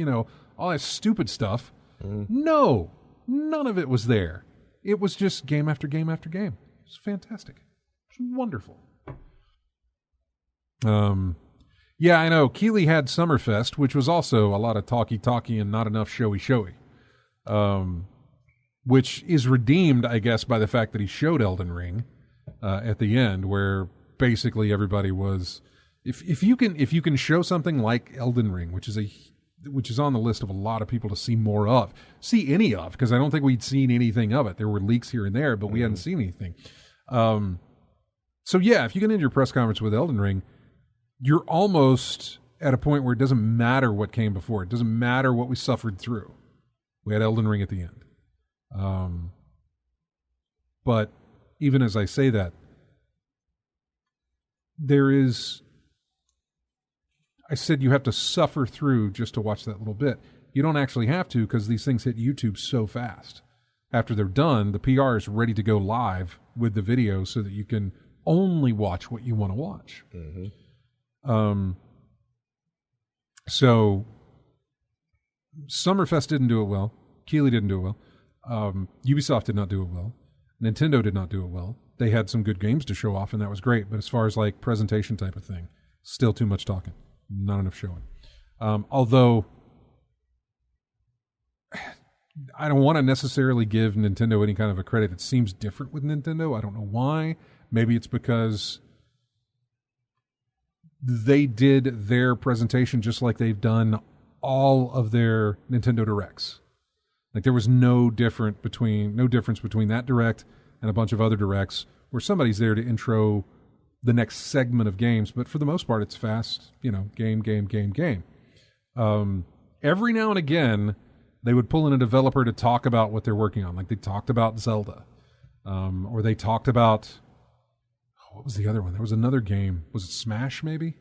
S1: all that stupid stuff. No, none of it was there. It was just game after game after game. It was fantastic. It was wonderful. I know Keighley had Summerfest, which was also a lot of talky and not enough showy, which is redeemed, I guess, by the fact that he showed Elden Ring at the end, where basically everybody was. If you can show something like Elden Ring, which is on the list of a lot of people to see more of, any of, because I don't think we'd seen anything of it. There were leaks here and there, but we hadn't seen anything. If you get into your press conference with Elden Ring, you're almost at a point where it doesn't matter what came before. It doesn't matter what we suffered through. We had Elden Ring at the end. But even as I say that, I said you have to suffer through just to watch that little bit. You don't actually have to, because these things hit YouTube so fast. After they're done, the PR is ready to go live with the video so that you can only watch what you want to watch. Mm-hmm. So Summerfest didn't do it well. Keighley didn't do it well. Ubisoft did not do it well. Nintendo did not do it well. They had some good games to show off, and that was great. But as far as like presentation type of thing, still too much talking, not enough showing. Although I don't want to necessarily give Nintendo any kind of a credit. It seems different with Nintendo. I don't know why. Maybe it's because they did their presentation just like they've done all of their Nintendo Directs. Like there was no difference between that Direct and a bunch of other Directs where somebody's there to intro the next segment of games. But for the most part, it's fast, game. Every now and again, they would pull in a developer to talk about what they're working on. Like they talked about Zelda, or they talked about, what was the other one? There was another game. Was it Smash maybe?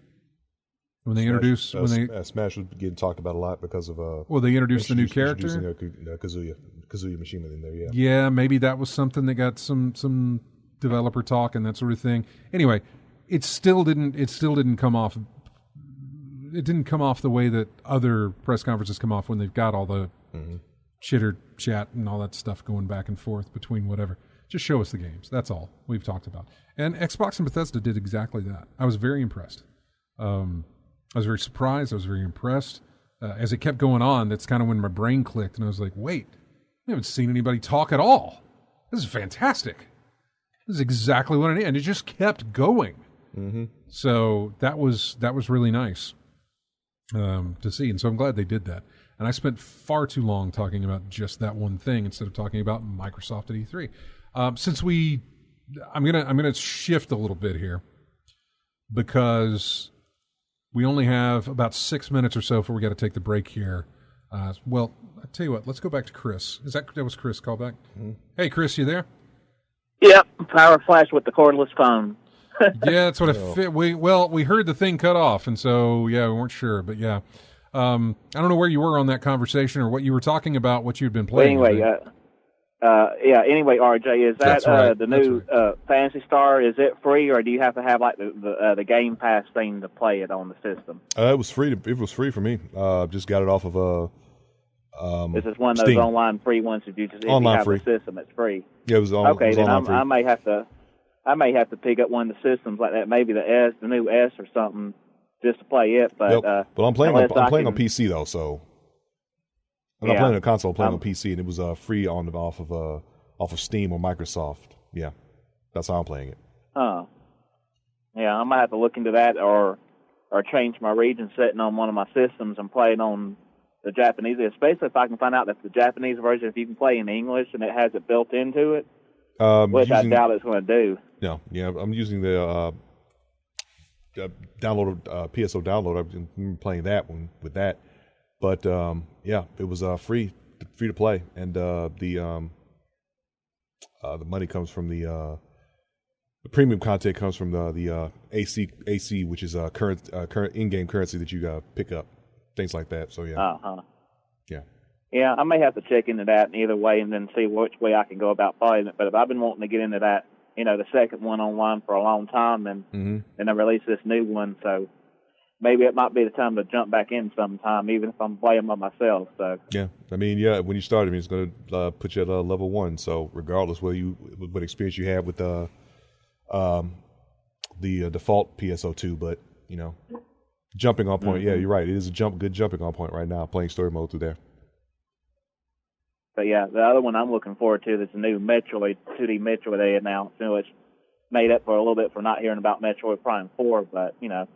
S1: When they introduced
S2: Smash was getting talked about a lot because of
S1: they introduced the new character,
S2: Kazuya Mishima in there. Yeah,
S1: yeah, maybe that was something that got some developer talk and that sort of thing. Anyway, it still didn't come off. It didn't come off the way that other press conferences come off when they've got all the chitter chat and all that stuff going back and forth between whatever. Just show us the games. That's all we've talked about. And Xbox and Bethesda did exactly that. I was very impressed. I was very surprised. I was very impressed. As it kept going on, that's kind of when my brain clicked, and I was like, wait, I haven't seen anybody talk at all. This is fantastic. This is exactly what I need. And it just kept going. Mm-hmm. So that was really nice to see. And so I'm glad they did that. And I spent far too long talking about just that one thing instead of talking about Microsoft at E3. I'm gonna shift a little bit here because we only have about 6 minutes or so before we got to take the break here. Well, I tell you what, let's go back to Chris. That was Chris? Call back. Mm-hmm. Hey, Chris, you there?
S4: Yep, power flash with the cordless phone.
S1: Yeah, that's what I fit. We heard the thing cut off, and so yeah, we weren't sure, but yeah. I don't know where you were on that conversation or what you were talking about, what you'd been playing.
S4: Well, anyway, RJ, is that right. The new Phantasy Star? Is it free, or do you have to have like the Game Pass thing to play it on the system?
S2: It was free. It was free for me. Just got it off of
S4: this is one of those
S2: Steam.
S4: Online free ones. If you
S2: online
S4: have
S2: free.
S4: the system, it's free.
S2: Yeah, it was on.
S4: Okay, then
S2: free.
S4: I may have to pick up one of the systems like that, maybe the new S or something, just to play it. But
S2: but I'm playing on PC though, so I'm not playing on a console. I'm playing on PC, and it was free off of Steam or Microsoft. Yeah, that's how I'm playing it.
S4: Oh, yeah, I might have to look into that or change my region setting on one of my systems and play it on the Japanese, especially if I can find out that the Japanese version, if you can play in English and it has it built into it, which I doubt it's going to do.
S2: Yeah, I'm using the PSO download. I've been playing that one with that, but it was free to play, and the money comes from the premium content comes from the AC, which is current in-game currency that you pick up, things like that. So yeah, I may have to check into that in either way, and then see which way I can go about playing it. But I've been wanting to get into that, the second one online for a long time, and I released this new one, so maybe it might be the time to jump back in sometime, even if I'm playing by myself. So yeah, when you start, it's going to put you at level 1. So regardless what experience you have with the default PSO2, but jumping on point. Yeah, you're right. It is a good jumping on point right now. Playing story mode through there.
S4: But yeah, the other one I'm looking forward to is the new Metroid 2D Metroid they announced. It's made up for a little bit for not hearing about Metroid Prime 4, but at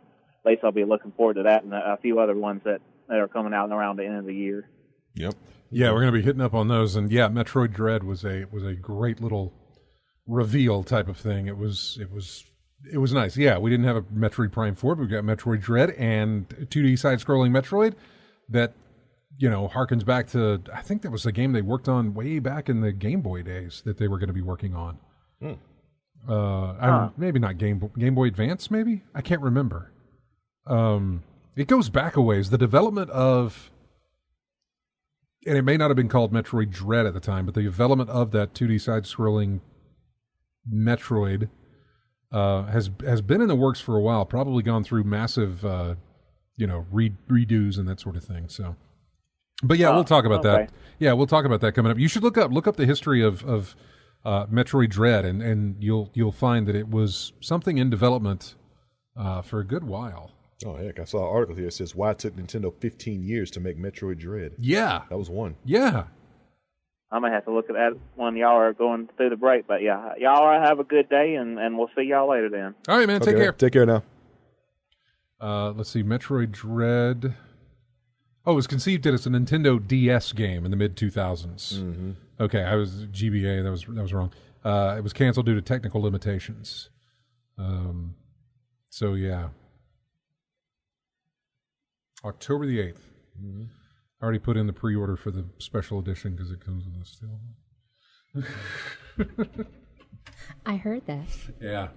S4: least I'll be looking forward to that and a few other ones that are coming out around the end of the year.
S2: Yep.
S1: Yeah, we're going to be hitting up on those, and yeah, Metroid Dread was a great little reveal type of thing. It was nice. Yeah, we didn't have a Metroid Prime 4, but we got Metroid Dread and 2D side-scrolling Metroid that harkens back to, I think that was a game they worked on way back in the Game Boy days that they were going to be working on. Maybe not Game Boy Advance, maybe? I can't remember. It goes back a ways. The development of, and it may not have been called Metroid Dread at the time, but the development of that 2D side-scrolling Metroid has been in the works for a while. Probably gone through massive, redos and that sort of thing. So, but yeah, we'll talk about that. Yeah, we'll talk about that coming up. You should look up the history of Metroid Dread, and you'll find that it was something in development for a good while.
S2: Oh, heck. I saw an article here that says why it took Nintendo 15 years to make Metroid Dread.
S1: Yeah.
S2: That was one.
S1: Yeah.
S4: I may have to look at that when y'all are going through the break. But, yeah, y'all have a good day, and we'll see y'all later then.
S1: All right, man. Take care.
S2: Take care now.
S1: Let's see. Metroid Dread. Oh, it was conceived as a Nintendo DS game in the mid-2000s. Mm-hmm. Okay, I was GBA. That was wrong. It was canceled due to technical limitations. So, yeah. October the 8th. Mm-hmm. I already put in the pre-order for the special edition because it comes with a still.
S3: I heard that.
S1: Yeah.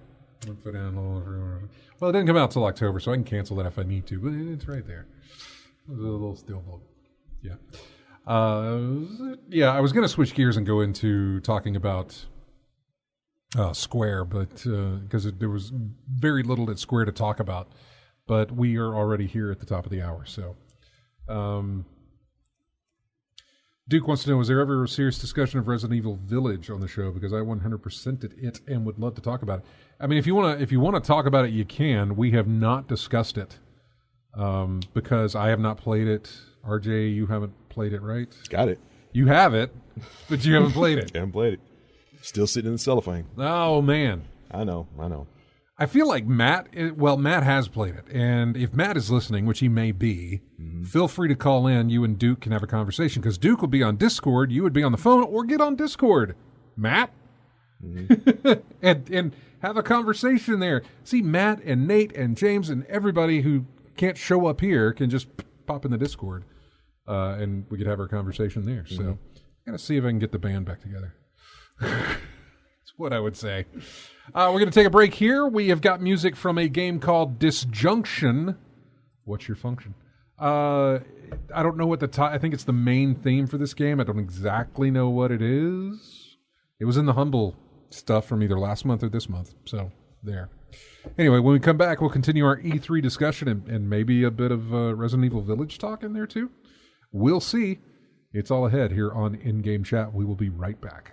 S1: I'll put in a little. Well, it didn't come out till October, so I can cancel that if I need to, but it's right there. There's a little steel book. Yeah. I was going to switch gears and go into talking about Square, but because there was very little at Square to talk about. But we are already here at the top of the hour, so. Duke wants to know, was there ever a serious discussion of Resident Evil Village on the show? Because I 100%ed it and would love to talk about it. I mean, if you want to talk about it, you can. We have not discussed it because I have not played it. RJ, you haven't played it, right?
S2: Got it.
S1: You have it, but you haven't played it.
S2: I haven't played it. Still sitting in the cellophane.
S1: Oh, man.
S2: I know.
S1: I feel like Matt has played it. And if Matt is listening, which he may be, feel free to call in. You and Duke can have a conversation because Duke will be on Discord. You would be on the phone or get on Discord. Matt? and have a conversation there. See, Matt and Nate and James and everybody who can't show up here can just pop in the Discord and we could have our conversation there. So I got to see if I can get the band back together. That's what I would say. We're going to take a break here. We have got music from a game called Disjunction. What's your function? I don't know what I think it's the main theme for this game. I don't exactly know what it is. It was in the Humble stuff from either last month or this month. So, there. Anyway, when we come back, we'll continue our E3 discussion and maybe a bit of Resident Evil Village talk in there too. We'll see. It's all ahead here on In-Game Chat. We will be right back.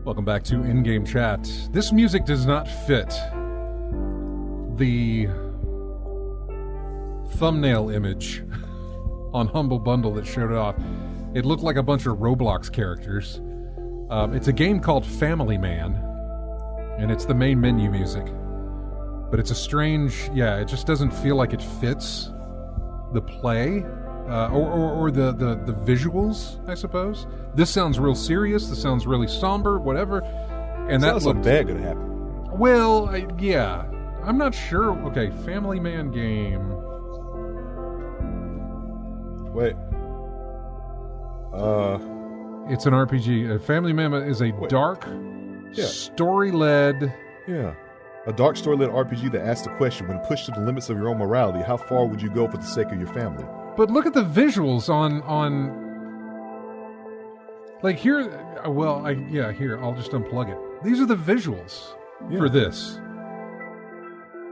S1: Welcome back to In-Game Chat. This music does not fit the thumbnail image on Humble Bundle that showed it off. It looked like a bunch of Roblox characters. It's a game called Family Man, and it's the main menu music. But it's a strange, it just doesn't feel like it fits the play. or the visuals, I suppose. This sounds real serious. This sounds really somber, whatever. And that
S2: sounds
S1: looked
S2: bad gonna happen.
S1: well. Yeah, I'm not sure. Okay, Family Man game.
S2: Wait.
S1: It's an RPG. Family Man is a dark, story-led.
S2: Yeah. A dark story-led RPG that asks the question, when pushed to the limits of your own morality, how far would you go for the sake of your family?
S1: But look at the visuals on like here. Well, here I'll just unplug it. These are the visuals for this.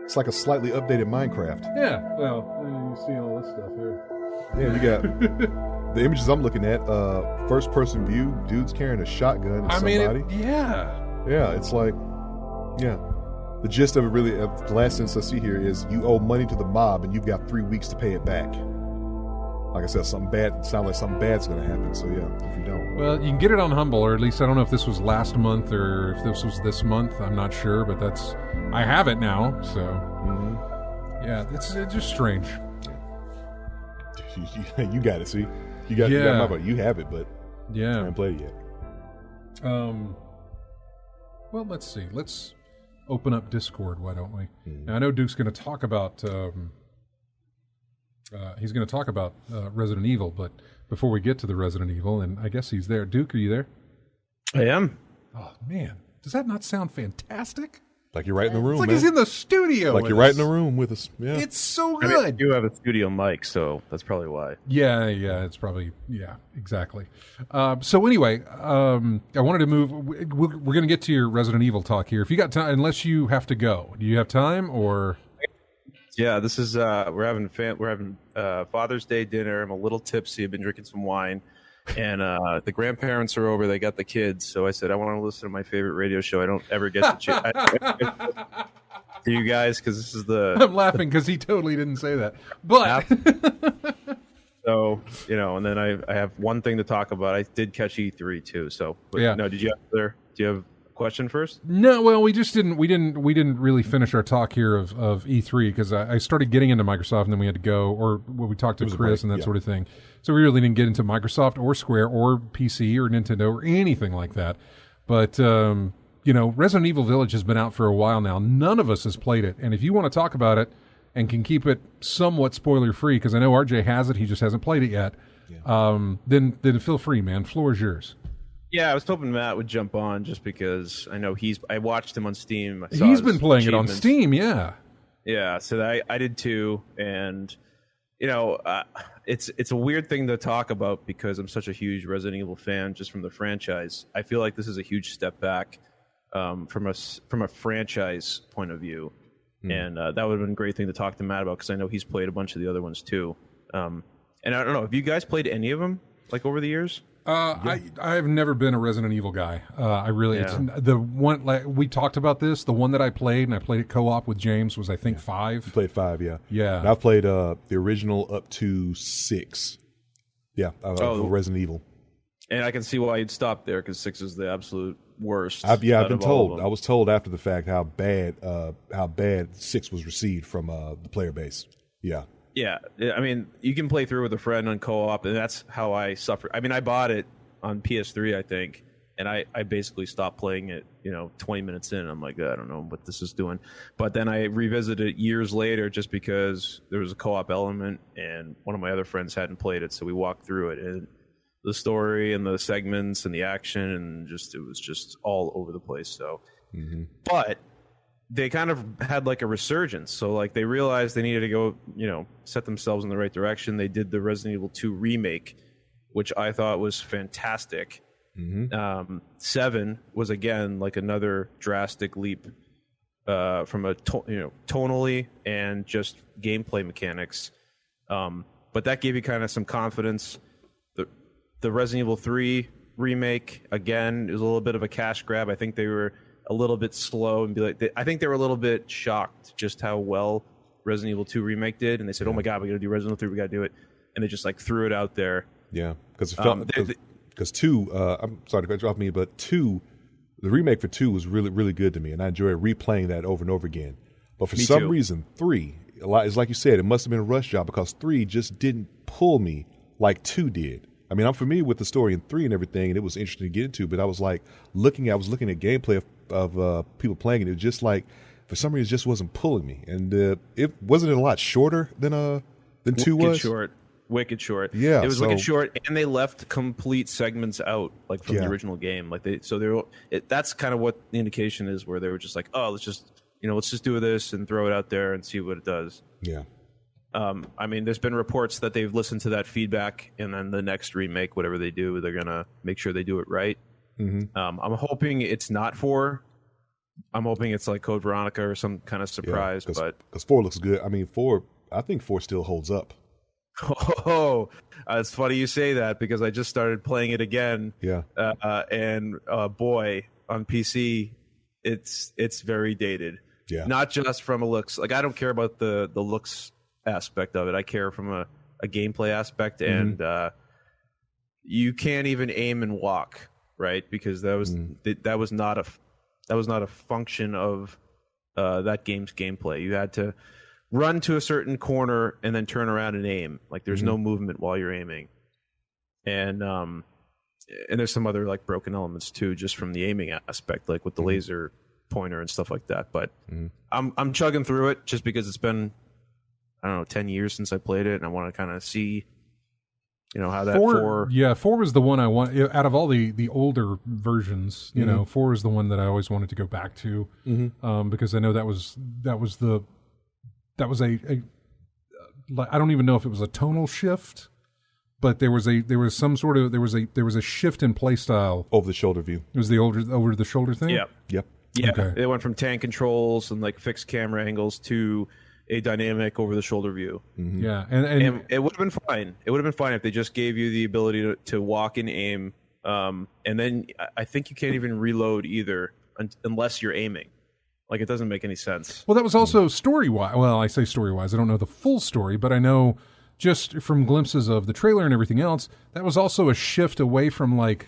S2: It's like a slightly updated Minecraft.
S1: Yeah. Well, you see all this stuff here.
S2: Yeah, you got the images I'm looking at. First-person view. Dude's carrying a shotgun at somebody. Yeah, it's like, the gist of it really, the last sentence I see here is you owe money to the mob and you've got 3 weeks to pay it back. Like I said, sounds like something bad's going to happen. So yeah, if you don't.
S1: Well, you can get it on Humble, or at least I don't know if this was last month or if this was this month. I'm not sure, but I have it now. So yeah, it's just strange.
S2: You got it. See, you got my vote. You have it, but I haven't played it yet.
S1: Well, let's see. Let's open up Discord. Why don't we? Now I know Duke's going to talk about. He's going to talk about Resident Evil, but before we get to the Resident Evil, and I guess he's there. Duke, are you there?
S5: I am.
S1: Oh man, does that not sound fantastic?
S2: Like you're right in the room.
S1: It's like
S2: man.
S1: he's in the studio.
S2: Like you're right in the room with us. Yeah,
S1: it's so good.
S5: I mean, I do have a studio mic, so that's probably why.
S1: Yeah, it's probably exactly. So anyway, I wanted to move. We're going to get to your Resident Evil talk here. If you got time, unless you have to go, do you have time or?
S5: Yeah, this is we're having Father's Day dinner. I'm a little tipsy. I've been drinking some wine, and the grandparents are over. They got the kids, so I said I want to listen to my favorite radio show. I don't ever get to to you guys because this is the.
S1: I'm laughing because he totally didn't say that, but.
S5: So and then I have one thing to talk about. I did catch E3 too. So no, do you have question first?
S1: No, well, we didn't really finish our talk here of E3 because I started getting into Microsoft and then we had to go, or we talked to Chris and that sort of thing. So we really didn't get into Microsoft or Square or PC or Nintendo or anything like that. But Resident Evil Village has been out for a while now. None of us has played it, and if you want to talk about it and can keep it somewhat spoiler free, because I know RJ has it, he just hasn't played it yet. Then feel free, man. Floor is yours.
S5: Yeah, I was hoping Matt would jump on just because I know I watched him on Steam.
S1: He's been playing it on Steam, yeah.
S5: Yeah, so I did too, and it's a weird thing to talk about because I'm such a huge Resident Evil fan just from the franchise. I feel like this is a huge step back from a franchise point of view, and that would have been a great thing to talk to Matt about because I know he's played a bunch of the other ones too. And I don't know, have you guys played any of them like over the years?
S1: I've never been a Resident Evil guy. It's the one, like we talked about this. The one that I played, and I played it co-op with James, was I think 5.
S2: You played 5, yeah.
S1: Yeah.
S2: And I've played the original up to 6. Yeah, Resident Evil.
S5: And I can see why you'd stop there because 6 is the absolute worst.
S2: I've been told. I was told after the fact how bad 6 was received from the player base. Yeah.
S5: Yeah, I mean, you can play through with a friend on co-op, and that's how I suffered. I mean, I bought it on PS3, I think, and I basically stopped playing it, 20 minutes in. I'm like, I don't know what this is doing. But then I revisited it years later just because there was a co-op element, and one of my other friends hadn't played it, so we walked through it. And the story and the segments and the action, and it was just all over the place. So, But they kind of had like a resurgence. So like they realized they needed to go, set themselves in the right direction. They did the Resident Evil 2 remake, which I thought was fantastic. 7 was again like another drastic leap from a tonally and just gameplay mechanics. But that gave you kind of some confidence. The Resident Evil 3 remake again is a little bit of a cash grab. I think they were a little bit slow and I think they were a little bit shocked just how well Resident Evil 2 remake did, and they said, "Oh my god, we got to do Resident Evil 3, we got to do it," and they just like threw it out there.
S2: Yeah, because 2. I'm sorry to cut you off, but 2, the remake for 2 was really really good to me, and I enjoy replaying that over and over again. But for some reason, 3, it's like you said, it must have been a rush job because 3 just didn't pull me like 2 did. I mean, I'm familiar with the story in 3 and everything, and it was interesting to get into. But I was like looking at gameplay of people playing it. It was just like, for some reason, it just wasn't pulling me. And it wasn't a lot shorter than 2 was.
S5: Wicked short.
S2: Yeah,
S5: it was wicked short, and they left complete segments out, like from the original game. Like that's kind of what the indication is, where they were just like, oh, let's just do this and throw it out there and see what it does.
S2: Yeah.
S5: I mean, there's been reports that they've listened to that feedback, and then the next remake, whatever they do, they're gonna make sure they do it right.
S2: Mm-hmm.
S5: I'm hoping it's not 4. I'm hoping it's like Code Veronica or some kind of surprise. But
S2: because 4 looks good. I mean, I think 4 still holds up.
S5: Oh, it's funny you say that, because I just started playing it again.
S2: Yeah.
S5: And boy, on PC, it's very dated.
S2: Yeah.
S5: Not just from a looks. Like, I don't care about the looks aspect of it. I care from a gameplay aspect,
S2: mm-hmm.
S5: and you can't even aim and walk, right? Because that was not a function of that game's gameplay. You had to run to a certain corner and then turn around and aim. Like, there's
S2: mm-hmm.
S5: no movement while you're aiming. And there's some other like broken elements too, just from the aiming aspect, like with the
S2: mm-hmm.
S5: laser pointer and stuff like that. But
S2: mm-hmm.
S5: I'm chugging through it just because it's been, I don't know, 10 years since I played it, and I want to kind of see, how that 4.
S1: Yeah, 4 was the one I want out of all the older versions. You
S2: mm-hmm.
S1: know, 4 is the one that I always wanted to go back to,
S2: mm-hmm.
S1: Because I know that was a I don't even know if it was a tonal shift, but there was a shift in play style.
S2: Over the shoulder view.
S1: It was the over the shoulder thing.
S5: Yeah.
S2: Yep.
S5: Yeah.
S1: Okay.
S5: It went from tank controls and like fixed camera angles to a dynamic over the shoulder view.
S2: Mm-hmm.
S1: Yeah, and
S5: it would have been fine. It would have been fine if they just gave you the ability to walk and aim, and then I think you can't even reload either unless you're aiming. Like, it doesn't make any sense.
S1: Well, that was also story-wise. Well, I say story-wise. I don't know the full story, but I know just from glimpses of the trailer and everything else, that was also a shift away from, like,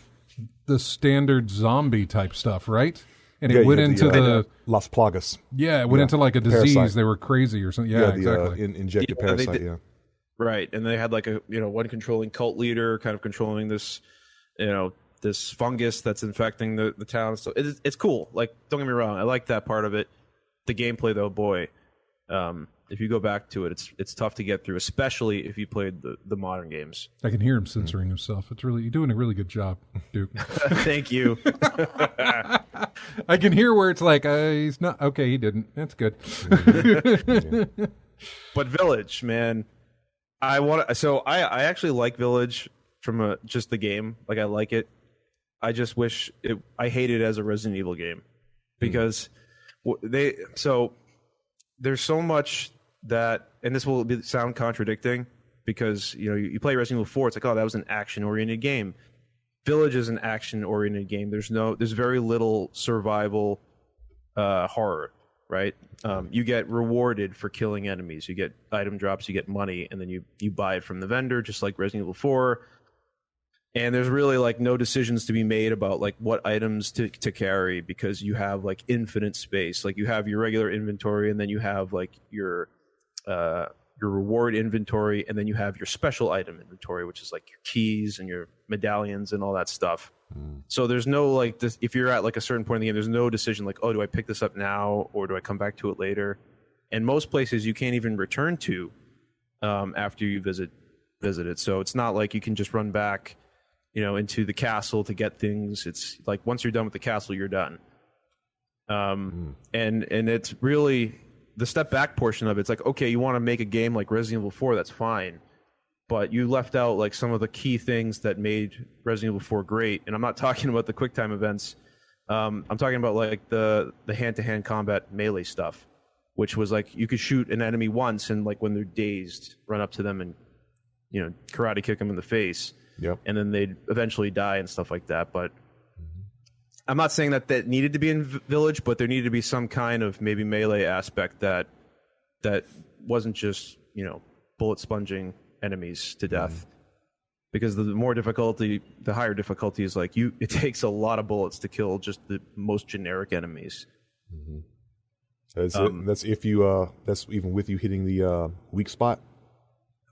S1: the standard zombie type stuff, right? And it went into the
S2: Las Plagas.
S1: Yeah, it went into, like, a disease.
S2: Parasite.
S1: They were crazy or something. Yeah, exactly.
S2: Injected parasite, yeah.
S5: Right, and they had, like, one controlling cult leader kind of controlling this, this fungus that's infecting the town. So it's cool. Like, don't get me wrong, I like that part of it. The gameplay, though, boy, if you go back to it, it's tough to get through, especially if you played the modern games.
S1: I can hear him censoring himself. You're doing a really good job, Duke.
S5: Thank you.
S1: I can hear where it's like, he's not okay. He didn't. That's good.
S2: Yeah.
S5: But Village, man, I actually like Village from just the game. Like, I like it. I just wish I hate it as a Resident Evil game, because there's so much that, and this will sound contradicting, because you play Resident Evil 4, it's like, oh, that was an action-oriented game. Village is an action-oriented game. There's very little survival horror, right? You get rewarded for killing enemies. You get item drops, you get money, and then you buy it from the vendor, just like Resident Evil 4. And there's really like no decisions to be made about like what items to carry, because you have like infinite space. Like, you have your regular inventory, and then you have like your reward inventory, and then you have your special item inventory, which is like your keys and your medallions and all that stuff. So there's no like this, if you're at like a certain point in the game, there's no decision like, oh, do I pick this up now or do I come back to it later? And most places you can't even return to after you visit it. So it's not like you can just run back into the castle to get things. It's like, once you're done with the castle, you're done. And it's really the step back portion of it. It's like, okay, you want to make a game like Resident Evil 4, that's fine, but you left out like some of the key things that made Resident Evil 4 great. And I'm not talking about the quick time events. I'm talking about like the hand-to-hand combat melee stuff, which was like, you could shoot an enemy once, and like when they're dazed, run up to them and karate kick them in the face.
S2: Yep.
S5: And then they'd eventually die and stuff like that. But I'm not saying that needed to be in Village, but there needed to be some kind of maybe melee aspect that wasn't just, bullet sponging enemies to death. Because the higher difficulty is like it takes a lot of bullets to kill just the most generic enemies.
S2: That's if you that's even with you hitting the weak spot.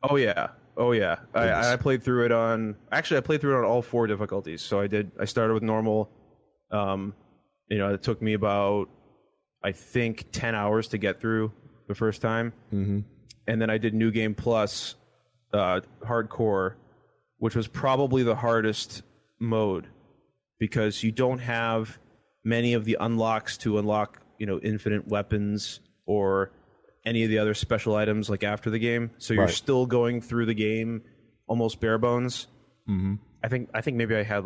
S5: Oh yeah. Oh yeah, I played through it on. Actually, I played through it on all 4 difficulties. So I started with normal. It took me about, I think, 10 hours to get through the first time, and then I did New Game Plus, hardcore, which was probably the hardest mode because you don't have many of the unlocks to unlock, infinite weapons or any of the other special items like after the game. So you're still going through the game almost bare bones. Mm-hmm. I think maybe I had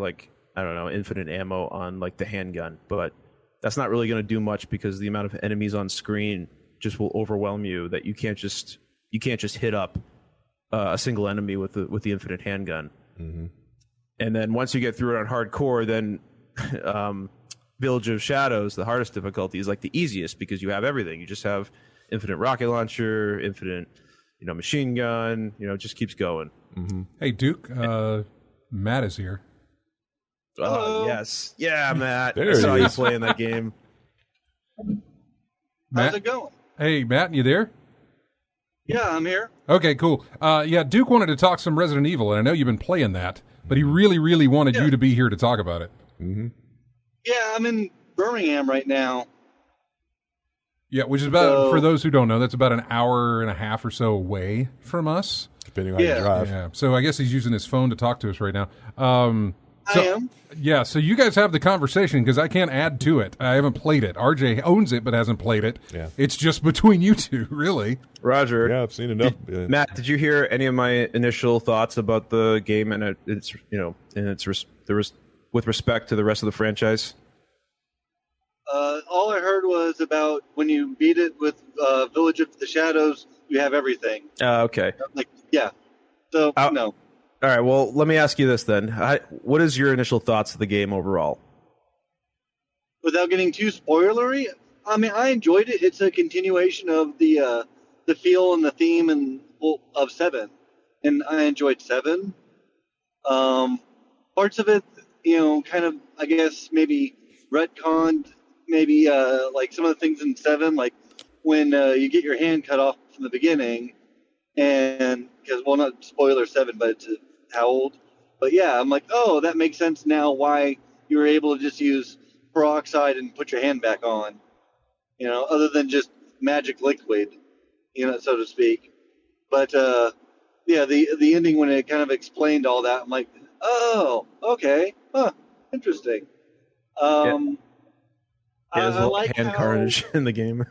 S5: infinite ammo on like the handgun, but that's not really going to do much because the amount of enemies on screen just will overwhelm you that you can't just hit up a single enemy with the infinite handgun. Mm-hmm. And then once you get through it on hardcore, then Village of Shadows, the hardest difficulty, is like the easiest because you have everything. You just have infinite rocket launcher, infinite, machine gun. It just keeps going.
S1: Mm-hmm. Hey, Duke, Matt is here.
S5: Yes, yeah, Matt.
S2: There
S5: I saw
S2: he
S5: you
S2: is.
S5: playing that game.
S1: Matt?
S6: How's it going?
S1: Hey, Matt, you there?
S6: Yeah, I'm here.
S1: Okay, cool. Duke wanted to talk some Resident Evil, and I know you've been playing that, but he really, really wanted you to be here to talk about it.
S2: Mm-hmm.
S6: Yeah, I'm in Birmingham right now.
S1: Yeah, which is about, for those who don't know, that's about an hour and a half or so away from us.
S2: Depending on how you drive.
S1: Yeah, so I guess he's using his phone to talk to us right now.
S6: I am.
S1: Yeah, so you guys have the conversation because I can't add to it. I haven't played it. RJ owns it but hasn't played it.
S2: Yeah.
S1: It's just between you two, really.
S5: Roger.
S2: Yeah, I've seen enough.
S5: Matt, did you hear any of my initial thoughts about the game and with respect to the rest of the franchise?
S6: All I heard was about when you beat it with Village of the Shadows, you have everything.
S5: Okay.
S6: Yeah. So, no.
S5: All right. Well, let me ask you this then. What is your initial thoughts of the game overall?
S6: Without getting too spoilery, I mean, I enjoyed it. It's a continuation of the feel and the theme of 7. And I enjoyed 7. Parts of it, kind of, I guess, maybe retconned, maybe like some of the things in 7, like when you get your hand cut off from the beginning, and because, well, not spoiler 7, but it's how old. But yeah, I'm like, oh, that makes sense now why you were able to just use peroxide and put your hand back on, other than just magic liquid, so to speak. But yeah, the ending when it kind of explained all that, I'm like, oh, okay, interesting.
S5: There's
S6: I like
S5: hand
S6: how,
S5: carnage in the game.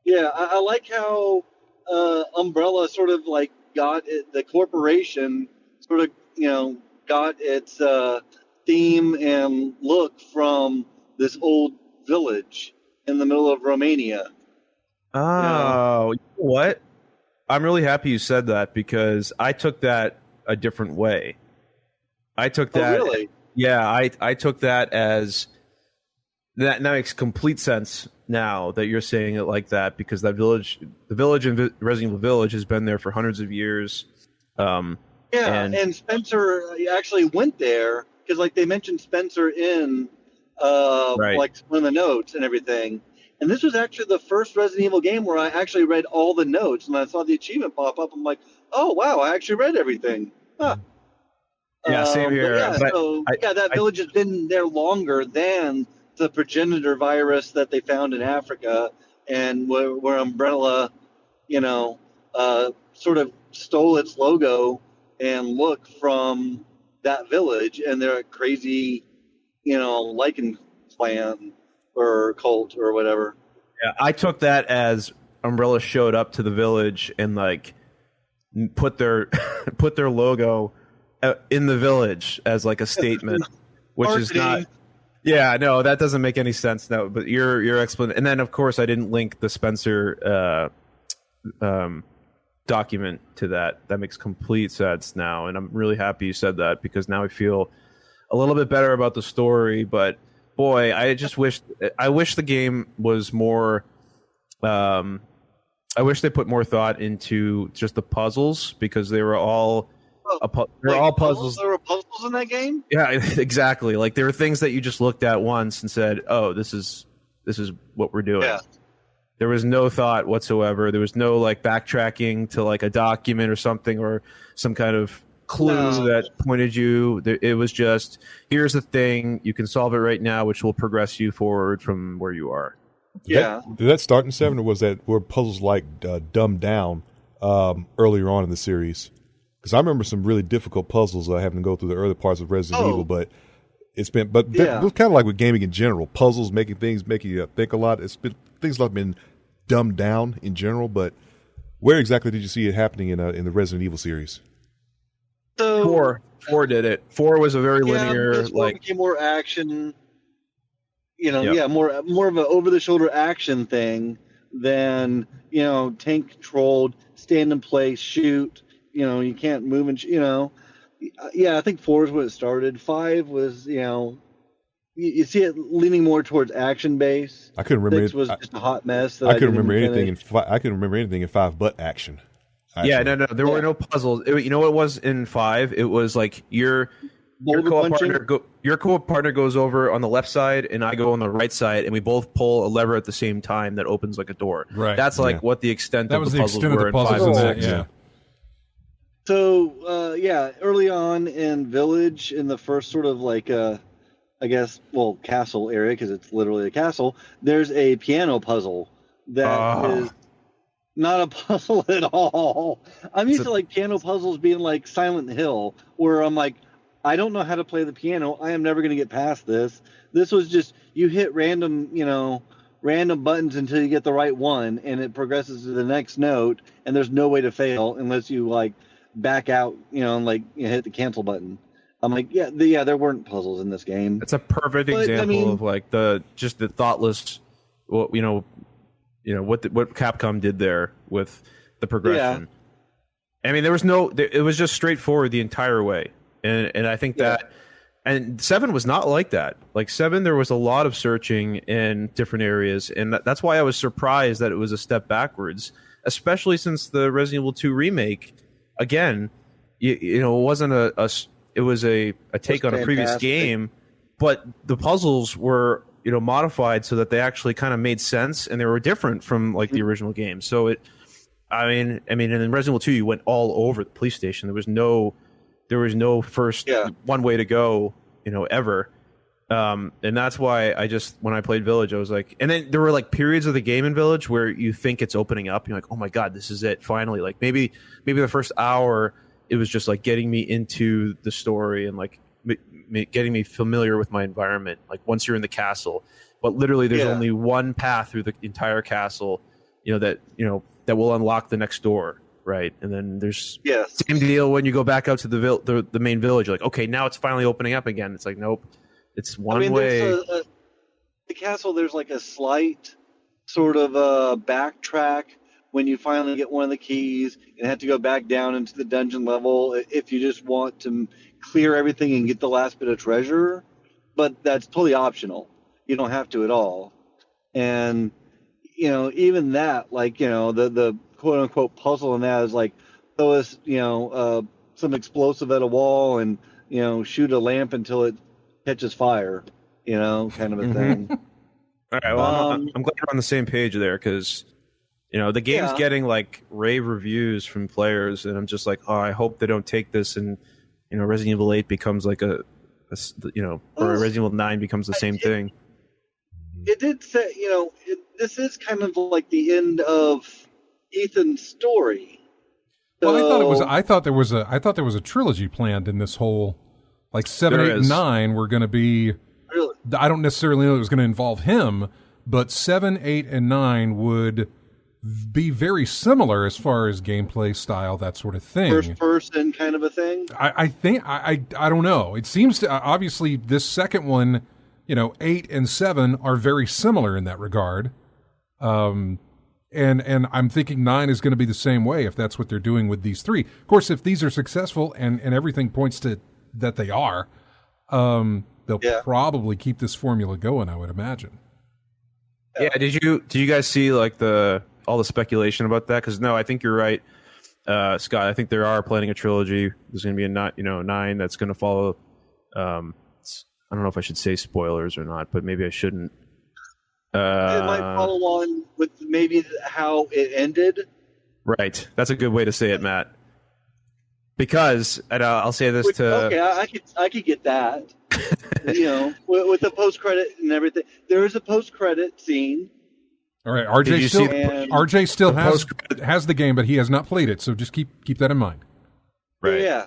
S6: Yeah, I like how Umbrella sort of like got the corporation sort of got its theme and look from this old village in the middle of Romania.
S5: Oh, you know what? I'm really happy you said that because I took that a different way. I took that.
S6: Oh, really?
S5: Yeah, I took that as that makes complete sense now that you're saying it like that because the village in Resident Evil Village has been there for hundreds of years.
S6: And Spencer actually went there because, like, they mentioned Spencer in like one of the notes and everything. And this was actually the first Resident Evil game where I actually read all the notes, and I saw the achievement pop up. I'm like, oh wow, I actually read everything. Huh.
S5: Yeah, same here.
S6: That village has been there longer than the progenitor virus that they found in Africa, and where Umbrella, sort of stole its logo and look from that village and their crazy, lichen clan or cult or whatever.
S5: Yeah, I took that as Umbrella showed up to the village and like put their logo in the village as like a statement, which is not. Yeah, no, that doesn't make any sense. No, but your explanation, and then of course I didn't link the Spencer document to that. That makes complete sense now, and I'm really happy you said that because now I feel a little bit better about the story. But boy, I wish the game was more. I wish they put more thought into just the puzzles because they were all. All puzzles.
S6: There were puzzles in that game?
S5: Yeah, exactly. Like there were things that you just looked at once and said, "Oh, this is what we're doing." There was no thought whatsoever. There was no like backtracking to like a document or something or some kind of clue that pointed you. It was just, here's the thing, you can solve it right now, which will progress you forward from where you are.
S2: Did that start in 7, or were puzzles like dumbed down earlier on in the series? Because I remember some really difficult puzzles having to go through the early parts of Resident Evil, but it was kind of like with gaming in general. Puzzles making you think a lot. Things have been dumbed down in general, but where exactly did you see it happening in the Resident Evil series?
S5: So, 4 did it. 4 was a very linear,
S6: like became more action. More of an over-the-shoulder action thing than tank controlled, stand in place, shoot. You can't move and I think 4 is when it started. 5 was you see it leaning more towards action base.
S2: I couldn't remember.
S6: 6 was just a hot mess.
S2: I couldn't remember anything I couldn't remember anything in 5 but action. Actually.
S5: Yeah, no, there were no puzzles. You know what it was in 5? It was like your co-op partner goes over on the left side, and I go on the right side, and we both pull a lever at the same time that opens like a door.
S1: Right.
S5: That's like what the extent of the puzzles were in 5
S1: and
S5: and
S1: 6.
S5: 6.
S1: Yeah.
S6: So early on in Village, in the first sort of like castle area, because it's literally a castle, there's a piano puzzle that is not a puzzle at all. I'm used to like piano puzzles being like Silent Hill, where I'm like, I don't know how to play the piano. I am never going to get past this. This was just, you hit random buttons until you get the right one, and it progresses to the next note, and there's no way to fail unless you like back out, and hit the cancel button. I'm like, there weren't puzzles in this game.
S5: It's a perfect example of like the thoughtless, what Capcom did there with the progression. Yeah. I mean, it was just straightforward the entire way. And I think that, and 7 was not like that. Like 7, there was a lot of searching in different areas, and that's why I was surprised that it was a step backwards, especially since the Resident Evil 2 remake, again, it wasn't it was a take on a previous game, but the puzzles were modified so that they actually kind of made sense, and they were different from like the original game. So in Resident Evil 2, you went all over the police station. There was no first one way to go, ever. And that's why when I played Village, I was like, and then there were like periods of the game in Village where you think it's opening up. You're like, oh my God, this is it. Finally. Like maybe the first hour, it was just like getting me into the story and like getting me familiar with my environment. Like once you're in the castle, but literally there's only one path through the entire castle, that will unlock the next door. Right, and then there's same deal when you go back out to the main village. You're like, okay, now it's finally opening up again. It's like, nope, it's one way.
S6: The castle, there's like a slight sort of backtrack when you finally get one of the keys and have to go back down into the dungeon level if you just want to clear everything and get the last bit of treasure. But that's totally optional. You don't have to at all. And even that, like the quote unquote puzzle in that is like throw us some explosive at a wall and shoot a lamp until it catches fire, kind of a thing.
S5: All right, well, I'm glad we're on the same page there, because the game's getting like rave reviews from players, and I'm just like, I hope they don't take this and Resident Evil 8 becomes like or Resident Evil 9 becomes the same thing.
S6: It did say this is kind of like the end of Ethan's story. So,
S1: well, I thought there was a trilogy planned in this whole, like 7, 8, and 9 were going to be.
S6: Really?
S1: I don't necessarily know it was going to involve him, but 7, 8, and 9 would be very similar as far as gameplay style, that sort of thing.
S6: First person kind of a thing.
S1: I think I don't know. It seems to obviously this second one, 8 and 7 are very similar in that regard. And I'm thinking 9 is going to be the same way if that's what they're doing with these 3. Of course, if these are successful and everything points to that they are, they'll probably keep this formula going, I would imagine.
S5: Yeah. Did you guys see like all the speculation about that? Because no, I think you're right, Scott. I think they are planning a trilogy. There's going to be a 9 that's going to follow. I don't know if I should say spoilers or not, but maybe I shouldn't.
S6: It might follow on with maybe how it ended.
S5: Right. That's a good way to say it, Matt. Because, and I'll say this
S6: Okay, I could get that. With the post credit and everything, there is a post credit scene.
S1: All right,
S5: Did you see
S1: RJ still has the game, but he has not played it. So just keep that in mind.
S5: Right.
S6: Yeah,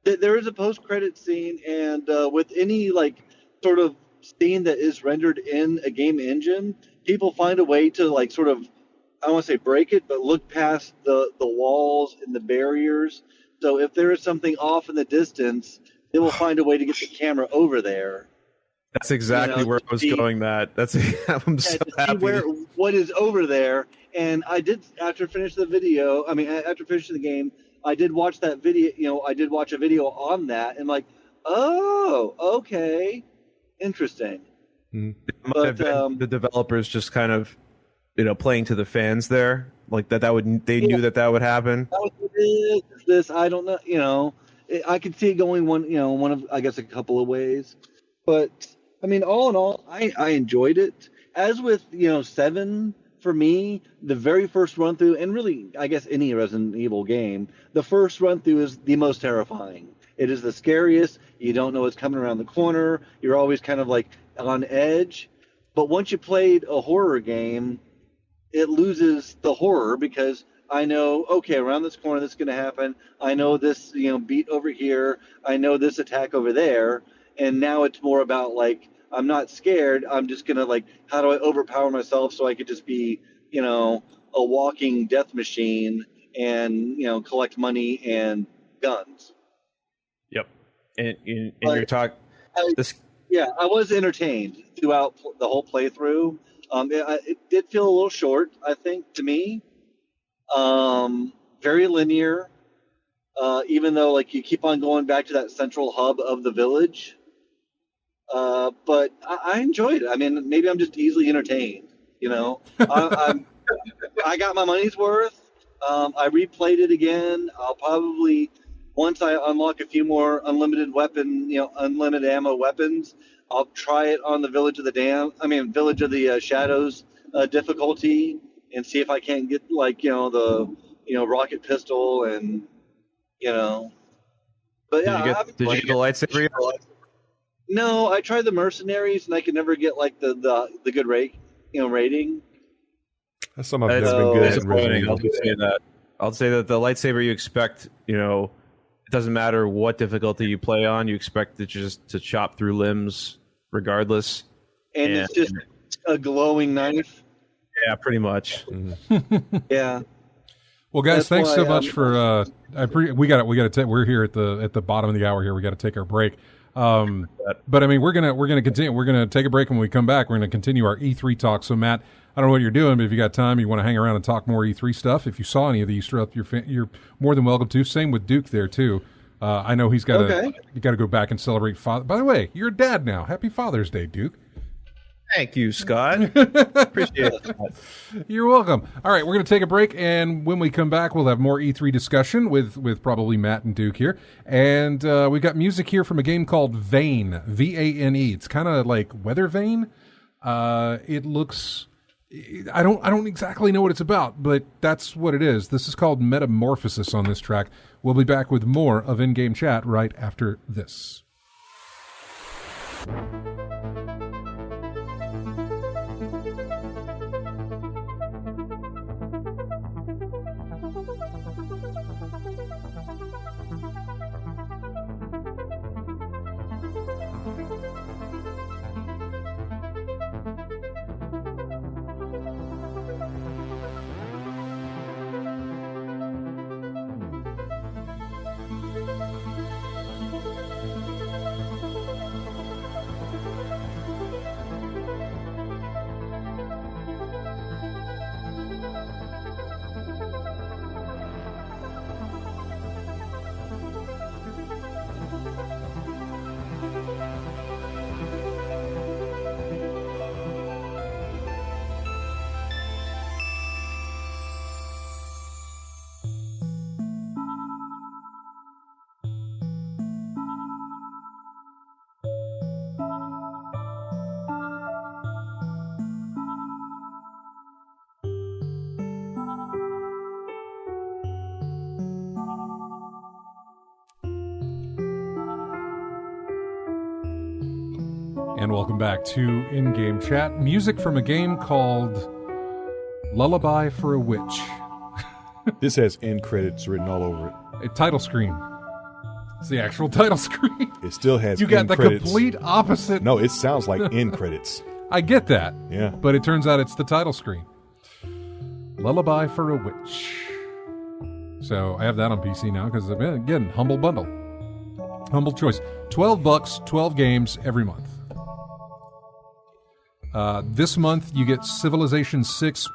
S6: there is a post credit scene, and with any like sort of scene that is rendered in a game engine, people find a way to like sort of, I don't want to say break it, but look past the walls and the barriers. So if there is something off in the distance, they will find a way to get the camera over there.
S5: That's exactly where I was going, Matt. I'm so happy.
S6: What is over there. And I did, after finishing the game, I did watch that video. I did watch a video on that, and like, oh, okay, interesting.
S5: But the developers just kind of, playing to the fans there, like they knew that would happen.
S6: This I don't know. I could see it going one of, I guess, a couple of ways, but I mean, all in all, I enjoyed it. As with 7, for me, the very first run through, and really, I guess any Resident Evil game, the first run through is the most terrifying. It is the scariest. You don't know what's coming around the corner. You're always kind of like on edge. But once you played a horror game, it loses the horror because I know, okay, around this corner, this is going to happen. I know this, beat over here. I know this attack over there. And now it's more about like, I'm not scared. I'm just going to like, how do I overpower myself so I could just be, a walking death machine and, collect money and guns.
S5: Yep. And you're talking...
S6: Yeah, I was entertained throughout the whole playthrough. It did feel a little short, I think, to me. Very linear, even though like you keep on going back to that central hub of the village. But I enjoyed it. I mean, maybe I'm just easily entertained. I got my money's worth. I replayed it again. I'll probably, once I unlock a few more unlimited ammo weapons, I'll try it on the Village of the Shadows difficulty and see if I can't get like the rocket pistol and But yeah,
S5: did you get the lightsaber yet?
S6: No, I tried the mercenaries and I could never get like the good rating.
S2: That's something I've never been good at.
S5: Disappointing. I'll say that the lightsaber you expect, it doesn't matter what difficulty you play on, you expect it just to chop through limbs regardless.
S6: And it's just a glowing knife.
S5: Yeah, pretty much.
S6: Yeah.
S1: Well, guys, thanks so much for. We got to. We're here at the bottom of the hour here. We got to take our break. But I mean, we're gonna continue. We're gonna take a break, and when we come back, we're gonna continue our E3 talk. So, Matt, I don't know what you're doing, but if you got time, you want to hang around and talk more E3 stuff. If you saw any of the Easter up, you're more than welcome to. Same with Duke there too. I know he's got you got to go back and celebrate Father. By the way, you're a dad now. Happy Father's Day, Duke.
S5: Thank you, Scott. Appreciate it.
S1: You're welcome. All right, we're going to take a break, and when we come back, we'll have more E3 discussion with probably Matt and Duke here. And we've got music here from a game called Vane, V-A-N-E. It's kind of like Weather Vane. It looks... I don't exactly know what it's about, but that's what it is. This is called Metamorphosis on this track. We'll be back with more of In-Game Chat right after this. And welcome back to In-Game Chat. Music from a game called Lullaby for a Witch.
S2: This has end credits written all over it.
S1: A title screen. It's the actual title screen.
S2: It still has
S1: You got
S2: end
S1: the
S2: credits.
S1: complete opposite.
S2: No, it sounds like end credits.
S1: I get that.
S2: Yeah.
S1: But it turns out it's the title screen. Lullaby for a Witch. So I have that on PC now because, again, humble bundle. Humble choice. $12, 12 games every month. This month you get Civilization 6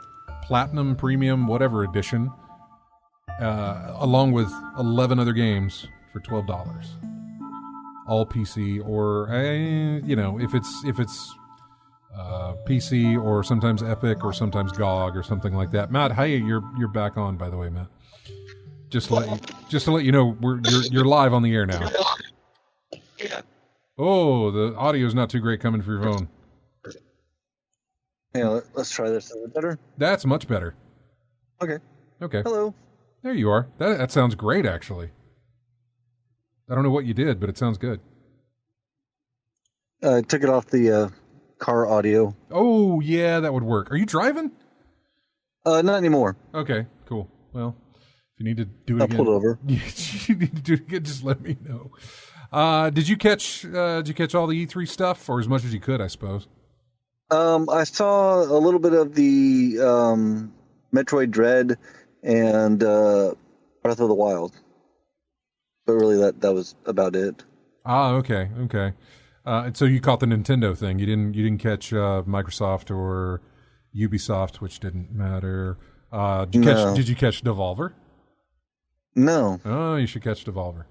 S1: Platinum Premium whatever edition, along with 11 other games for $12. All PC or if it's PC or sometimes Epic or sometimes GOG or something like that. Matt, hey, you're back on, by the way, Matt. Just to let you know, you're live on the air now. Oh, the audio is not too great coming from your phone.
S6: Yeah, let's try this. Is it better?
S1: That's much better.
S6: Okay.
S1: Okay.
S6: Hello.
S1: There you are. That sounds great, actually. I don't know what you did, but it sounds good.
S6: I took it off the car audio.
S1: Oh, yeah, that would work. Are you driving?
S6: Not anymore.
S1: Okay, cool. Well, if you need to do it
S6: I
S1: again.
S6: pulled over.
S1: You need to do it again, just let me know. Did you catch all the E3 stuff, or as much as you could, I suppose?
S6: I saw a little bit of the Metroid Dread and Breath of the Wild, but really that was about it.
S1: Ah, okay. And so you caught the Nintendo thing. You didn't catch Microsoft or Ubisoft, which didn't matter. Did you catch Devolver?
S6: No.
S1: Oh, you should catch Devolver.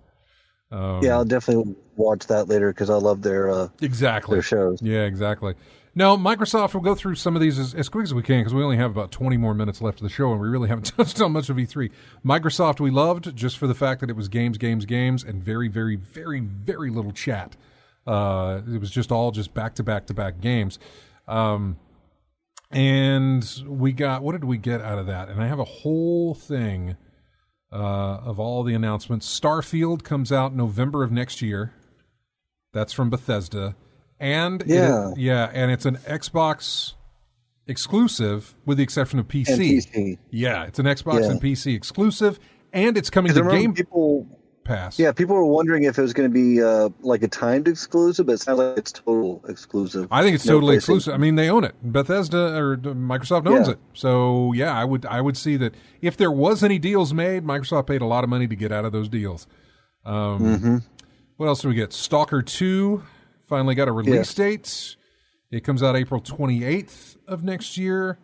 S6: Yeah, I'll definitely watch that later because I love their
S1: exactly
S6: their shows.
S1: Yeah, exactly. No, Microsoft will go through some of these as quick as we can because we only have about 20 more minutes left of the show and we really haven't touched on much of E3. Microsoft we loved just for the fact that it was games, and very, very, very, very little chat. It was all back-to-back games. And we got, what did we get out of that? And I have a whole thing of all the announcements. Starfield comes out November of next year. That's from Bethesda. And and it's an Xbox exclusive with the exception of PC.
S6: And PC.
S1: Yeah, it's an Xbox and PC exclusive, and it's coming to Game Pass.
S6: Yeah, people were wondering if it was going to be like a timed exclusive, but it sounds like it's total exclusive.
S1: I think it's totally exclusive. I mean, they own it. Bethesda or Microsoft owns it. So yeah, I would see that if there was any deals made, Microsoft paid a lot of money to get out of those deals. What else do we get? Stalker 2 finally got a release date. It comes out April 28th of next year.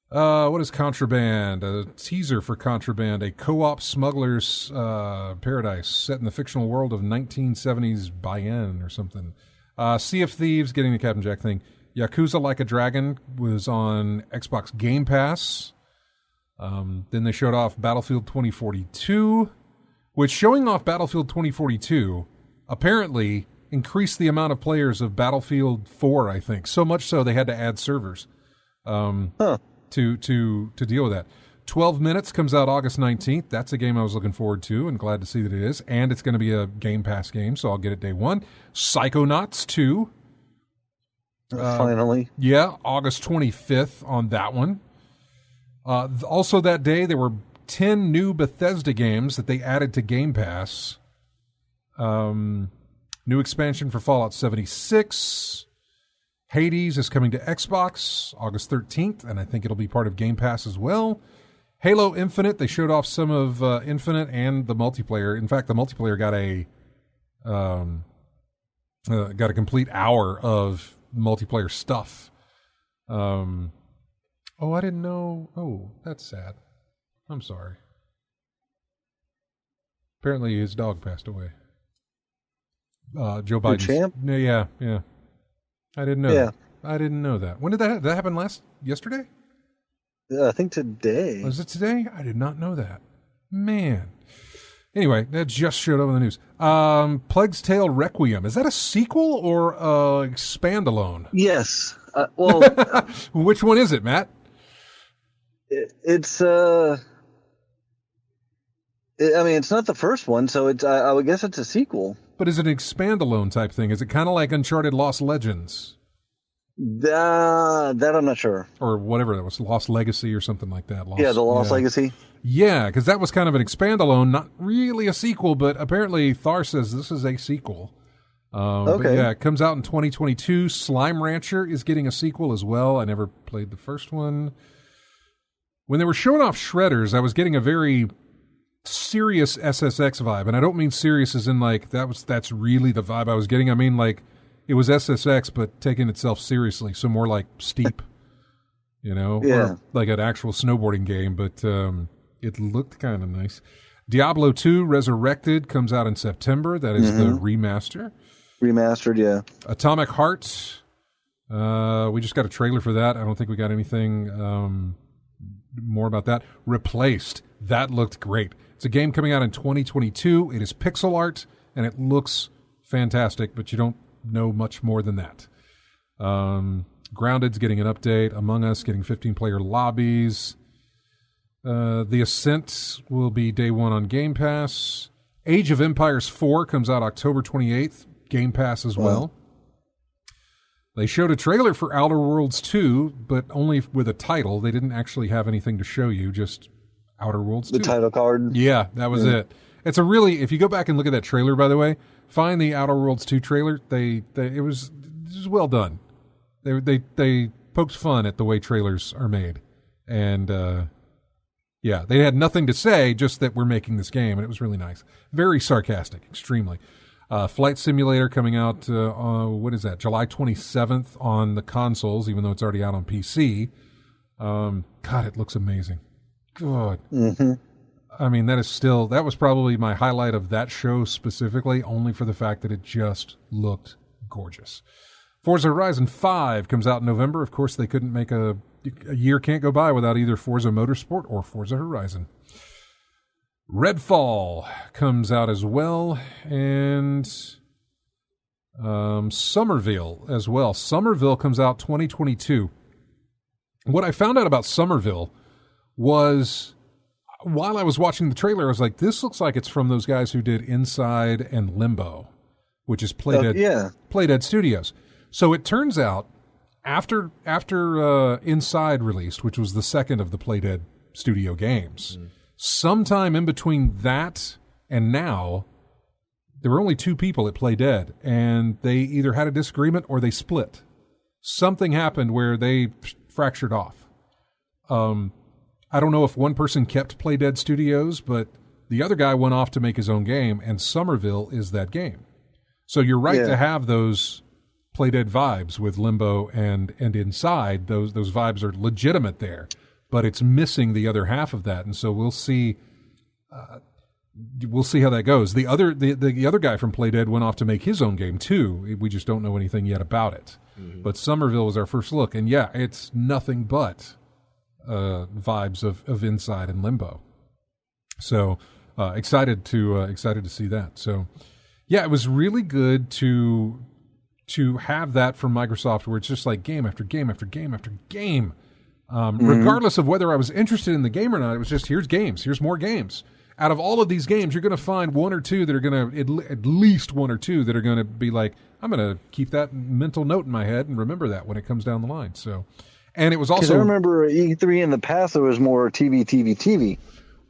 S1: What is Contraband? A teaser for Contraband, a co-op smuggler's paradise set in the fictional world of 1970s Bayern or something. Sea of Thieves, getting the Captain Jack thing. Yakuza Like a Dragon was on Xbox Game Pass. Then they showed off Battlefield 2042, which showing off Battlefield 2042 apparently increased the amount of players of Battlefield 4, I think. So much so they had to add servers. To deal with that. 12 Minutes comes out August 19th. That's a game I was looking forward to and glad to see that it is. And it's going to be a Game Pass game, so I'll get it day one. Psychonauts 2.
S6: Finally.
S1: Yeah, August 25th on that one. Also that day, there were 10 new Bethesda games that they added to Game Pass. New expansion for Fallout 76. Hades is coming to Xbox August 13th, and I think it'll be part of Game Pass as well. Halo Infinite, they showed off some of Infinite and the multiplayer. In fact, the multiplayer got a complete hour of multiplayer stuff. I didn't know. Oh, that's sad. I'm sorry. Apparently his dog passed away. Joe Biden.
S6: Champ?
S1: Yeah. I didn't know. Yeah. I didn't know that. When did that happen? Yesterday?
S6: I think today.
S1: Was it today? I did not know that. Man. Anyway, that just showed up in the news. Plague's Tale Requiem. Is that a sequel or a standalone?
S6: Yes.
S1: Which one is it, Matt?
S6: It's it's not the first one, so it's I would guess it's a sequel.
S1: But is it an expand-alone type thing? Is it kind of like Uncharted Lost Legends?
S6: That I'm not sure.
S1: Or whatever that was, Lost Legacy or something like that.
S6: The Lost Legacy.
S1: Yeah, because that was kind of an expand-alone, not really a sequel, but apparently Thar says this is a sequel.
S6: Okay.
S1: But yeah, it comes out in 2022. Slime Rancher is getting a sequel as well. I never played the first one. When they were showing off shredders, I was getting a very serious SSX vibe, and I don't mean serious as in like that's really the vibe I was getting. I mean like it was SSX but taking itself seriously, so more like Steep, or like an actual snowboarding game. But it looked kind of nice. Diablo 2 Resurrected comes out in September. That is the remaster.
S6: Remastered, yeah.
S1: Atomic Heart. We just got a trailer for that. I don't think we got anything more about that. Replaced. That looked great. It's a game coming out in 2022. It is pixel art, and it looks fantastic, but you don't know much more than that. Grounded's getting an update. Among Us getting 15-player lobbies. The Ascent will be day one on Game Pass. Age of Empires 4 comes out October 28th. Game Pass as well. They showed a trailer for Outer Worlds 2, but only with a title. They didn't actually have anything to show you, just Outer Worlds 2.
S6: The title card.
S1: Yeah, that was it. It's a really, if you go back and look at that trailer, by the way, find the Outer Worlds 2 trailer. It was well done. They poked fun at the way trailers are made. And yeah, they had nothing to say, just that we're making this game, and it was really nice. Very sarcastic, extremely. Flight Simulator coming out, what is that, July 27th on the consoles, even though it's already out on PC. God, it looks amazing. Good. Mm-hmm. I mean, that was probably my highlight of that show specifically, only for the fact that it just looked gorgeous. Forza Horizon 5 comes out in November. Of course, they couldn't make a year can't go by without either Forza Motorsport or Forza Horizon. Redfall comes out as well, and Somerville as well. Somerville comes out 2022. What I found out about Somerville was, while I was watching the trailer, I was like, this looks like it's from those guys who did Inside and Limbo, which is Playdead Studios. So it turns out, after Inside released, which was the second of the Playdead Studio games, sometime in between that and now, there were only two people at Playdead, and they either had a disagreement or they split. Something happened where they fractured off. I don't know if one person kept Playdead Studios, but the other guy went off to make his own game, and Somerville is that game. So you're right to have those Playdead vibes with Limbo and Inside. Those vibes are legitimate there, but it's missing the other half of that, and so we'll see. We'll see how that goes. The other guy from Playdead went off to make his own game too. We just don't know anything yet about it. Mm-hmm. But Somerville was our first look, and yeah, it's nothing but vibes of Inside and Limbo. So excited to see that. So yeah, it was really good to have that from Microsoft, where it's just like game after game after game after game. Regardless of whether I was interested in the game or not, it was just, here's more games. Out of all of these games, you're going to find one or two that are going to, at least one or two that are going to be like, I'm going to keep that mental note in my head and remember that when it comes down the line. So, and it was also,
S6: I remember E3 in the past, there was more TV.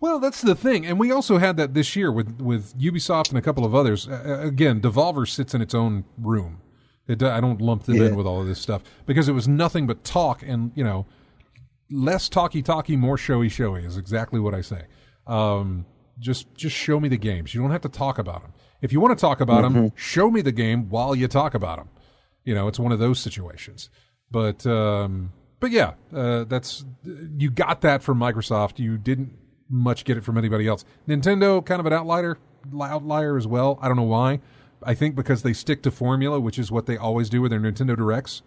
S1: Well, that's the thing. And we also had that this year with Ubisoft and a couple of others. Again, Devolver sits in its own room. I don't lump them in with all of this stuff, because it was nothing but talk, and, less talky, more showy is exactly what I say. Just show me the games. You don't have to talk about them. If you want to talk about them, show me the game while you talk about them. It's one of those situations. But yeah, that's, you got that from Microsoft. You didn't much get it from anybody else. Nintendo, kind of an outlier as well. I don't know why. I think because they stick to formula, which is what they always do with their Nintendo Directs.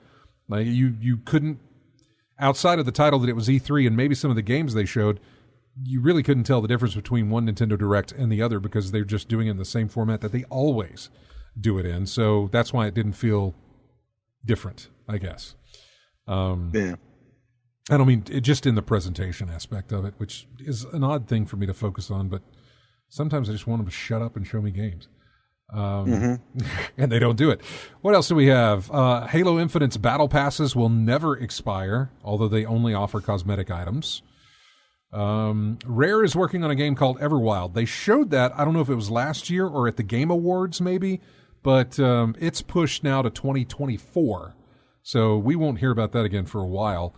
S1: Like you couldn't, outside of the title that it was E3 and maybe some of the games they showed, you really couldn't tell the difference between one Nintendo Direct and the other, because they're just doing it in the same format that they always do it in. So that's why it didn't feel different, I guess. I don't mean just in the presentation aspect of it, which is an odd thing for me to focus on, but sometimes I just want them to shut up and show me games. And they don't do it. What else do we have? Halo Infinite's battle passes will never expire, although they only offer cosmetic items. Rare is working on a game called Everwild. They showed that, I don't know if it was last year or at the Game Awards maybe, but it's pushed now to 2024. So we won't hear about that again for a while.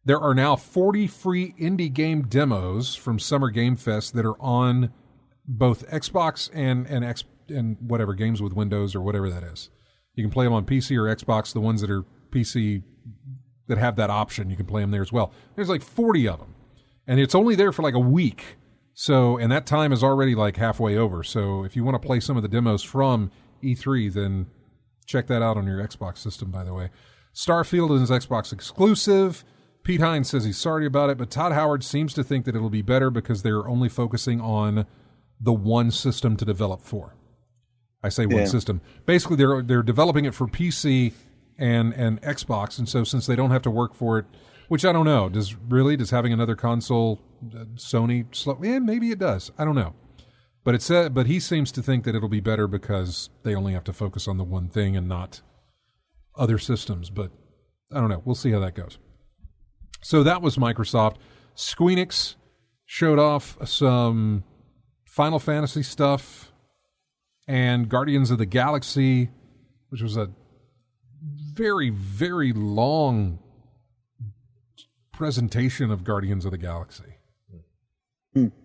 S1: There are now 40 free indie game demos from Summer Game Fest that are on both Xbox and whatever, games with Windows or whatever that is. You can play them on PC or Xbox. The ones that are PC that have that option, you can play them there as well. There's like 40 of them. And it's only there for like a week. So, and that time is already like halfway over. So if you want to play some of the demos from E3, then check that out on your Xbox system, by the way. Starfield is Xbox exclusive. Pete Hines says he's sorry about it, but Todd Howard seems to think that it'll be better because they're only focusing on the one system to develop for. I say one system. Basically, they're developing it for PC and Xbox, and so since they don't have to work for it, which I don't know, does having another console Sony slow? Yeah, maybe it does. I don't know, but he seems to think that it'll be better because they only have to focus on the one thing and not other systems. But I don't know. We'll see how that goes. So that was Microsoft. Squeenix showed off some Final Fantasy stuff and Guardians of the Galaxy, which was a very, very long presentation of Guardians of the Galaxy.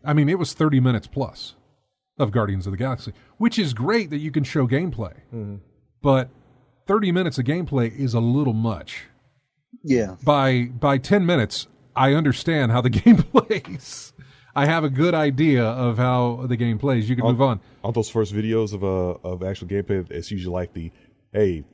S1: I mean, it was 30 minutes plus of Guardians of the Galaxy, which is great that you can show gameplay. But 30 minutes of gameplay is a little much.
S6: Yeah.
S1: By 10 minutes, I understand how the game plays. I have a good idea of how the game plays. You can move on.
S2: On those first videos of actual gameplay, it's usually like hey,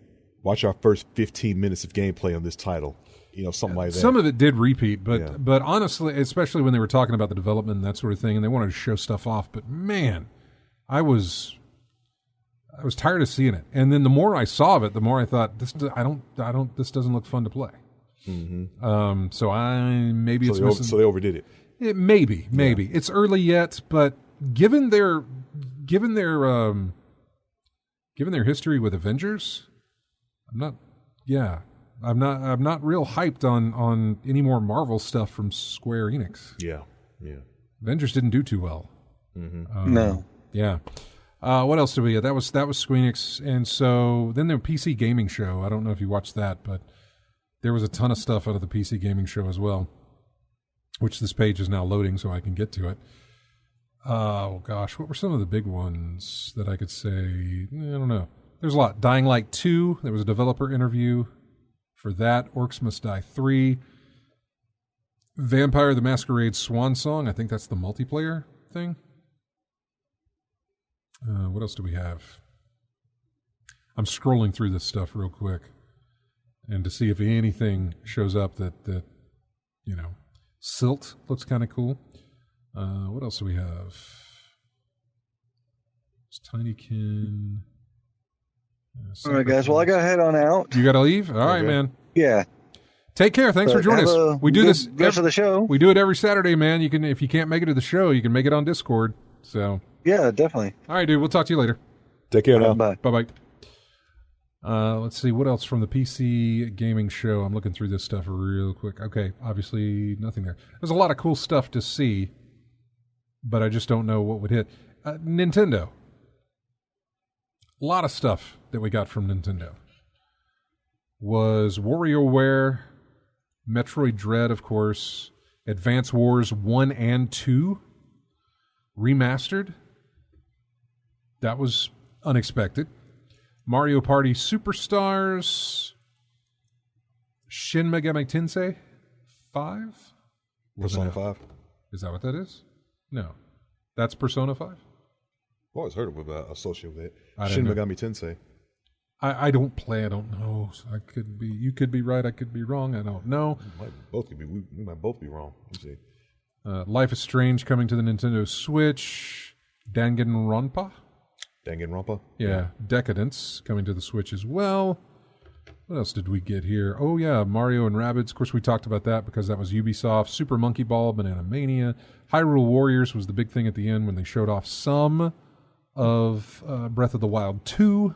S2: watch our first 15 minutes of gameplay on this title. You know, something like that.
S1: Some of it did repeat, but honestly, especially when they were talking about the development and that sort of thing, and they wanted to show stuff off. But man, I was tired of seeing it. And then the more I saw of it, the more I thought this doesn't look fun to play. So they overdid it. Maybe. Yeah. It's early yet, but given their history with Avengers, I'm not real hyped on any more Marvel stuff from Square Enix.
S2: Yeah.
S1: Avengers didn't do too well.
S6: No.
S1: Yeah. What else did we get? That was Squeenix, and so then the PC gaming show. I don't know if you watched that, but there was a ton of stuff out of the PC gaming show as well, which this page is now loading so I can get to it. Oh, gosh. What were some of the big ones that I could say? I don't know. There's a lot. Dying Light 2. There was a developer interview for that. Orcs Must Die 3. Vampire the Masquerade Swan Song. I think that's the multiplayer thing. What else do we have? I'm scrolling through this stuff real quick and to see if anything shows up that you know. Silt looks kind of cool. What else do we have? It's Tinykin.
S6: All right, guys. Well, I got to head on out.
S1: You got to leave? All right, man.
S6: Yeah.
S1: Take care. Thanks for joining us. We do this
S6: rest of the show.
S1: We do it every Saturday, man. You can, if you can't make it to the show, you can make it on Discord. So.
S6: Yeah, definitely.
S1: All right, dude. We'll talk to you later.
S2: Take care now.
S6: Bye.
S1: Bye. Let's see what else from the PC gaming show. I'm looking through this stuff real quick. Okay, obviously nothing there. There's a lot of cool stuff to see, but I just don't know what would hit. Nintendo. A lot of stuff that we got from Nintendo was WarioWare, Metroid Dread, of course, Advance Wars 1 and 2 remastered. That was unexpected. Mario Party Superstars, Shin Megami Tensei 5?
S2: Persona 5.
S1: Is that what that is? No. That's Persona 5?
S2: I've always heard of it associated with it.
S1: I
S2: Shin
S1: don't know.
S2: Megami Tensei.
S1: I don't play. I don't know. So you could be right. I could be wrong. I don't know.
S2: We might both be wrong. Let's see.
S1: Life is Strange coming to the Nintendo Switch. Danganronpa?
S2: Danganronpa?
S1: Yeah. Decadence coming to the Switch as well. What else did we get here? Oh, yeah, Mario and Rabbids. Of course, we talked about that because that was Ubisoft. Super Monkey Ball, Banana Mania. Hyrule Warriors was the big thing at the end when they showed off some of Breath of the Wild 2.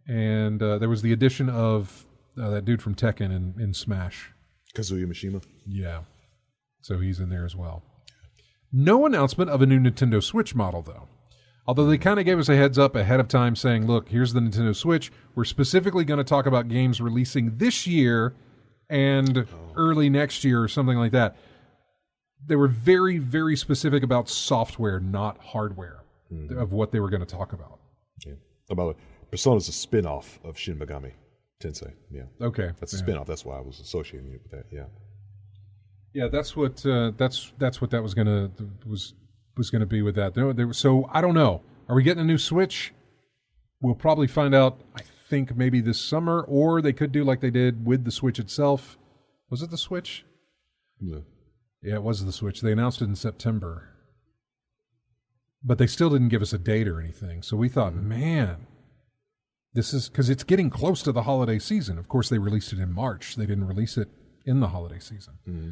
S1: And there was the addition of that dude from Tekken in Smash.
S2: Kazuya Mishima.
S1: Yeah. So he's in there as well. No announcement of a new Nintendo Switch model, though. Although they kind of gave us a heads up ahead of time saying, look, here's the Nintendo Switch. We're specifically going to talk about games releasing this year and early next year or something like that. They were very, very specific about software, not hardware, of what they were going to talk about.
S2: Yeah. Oh, by the way, Persona's a spin-off of Shin Megami Tensei. Yeah.
S1: Okay.
S2: That's a spin-off. That's why I was associating it with that. Yeah.
S1: Yeah, that's what that was gonna be with that. So I don't know. Are we getting a new Switch? We'll probably find out. I think maybe this summer, or they could do like they did with the Switch itself. Was it the Switch?
S2: Yeah.
S1: Yeah, it was the Switch. They announced it in September, but they still didn't give us a date or anything. So we thought, man, this is because it's getting close to the holiday season. Of course, they released it in March. They didn't release it in the holiday season. Mm-hmm.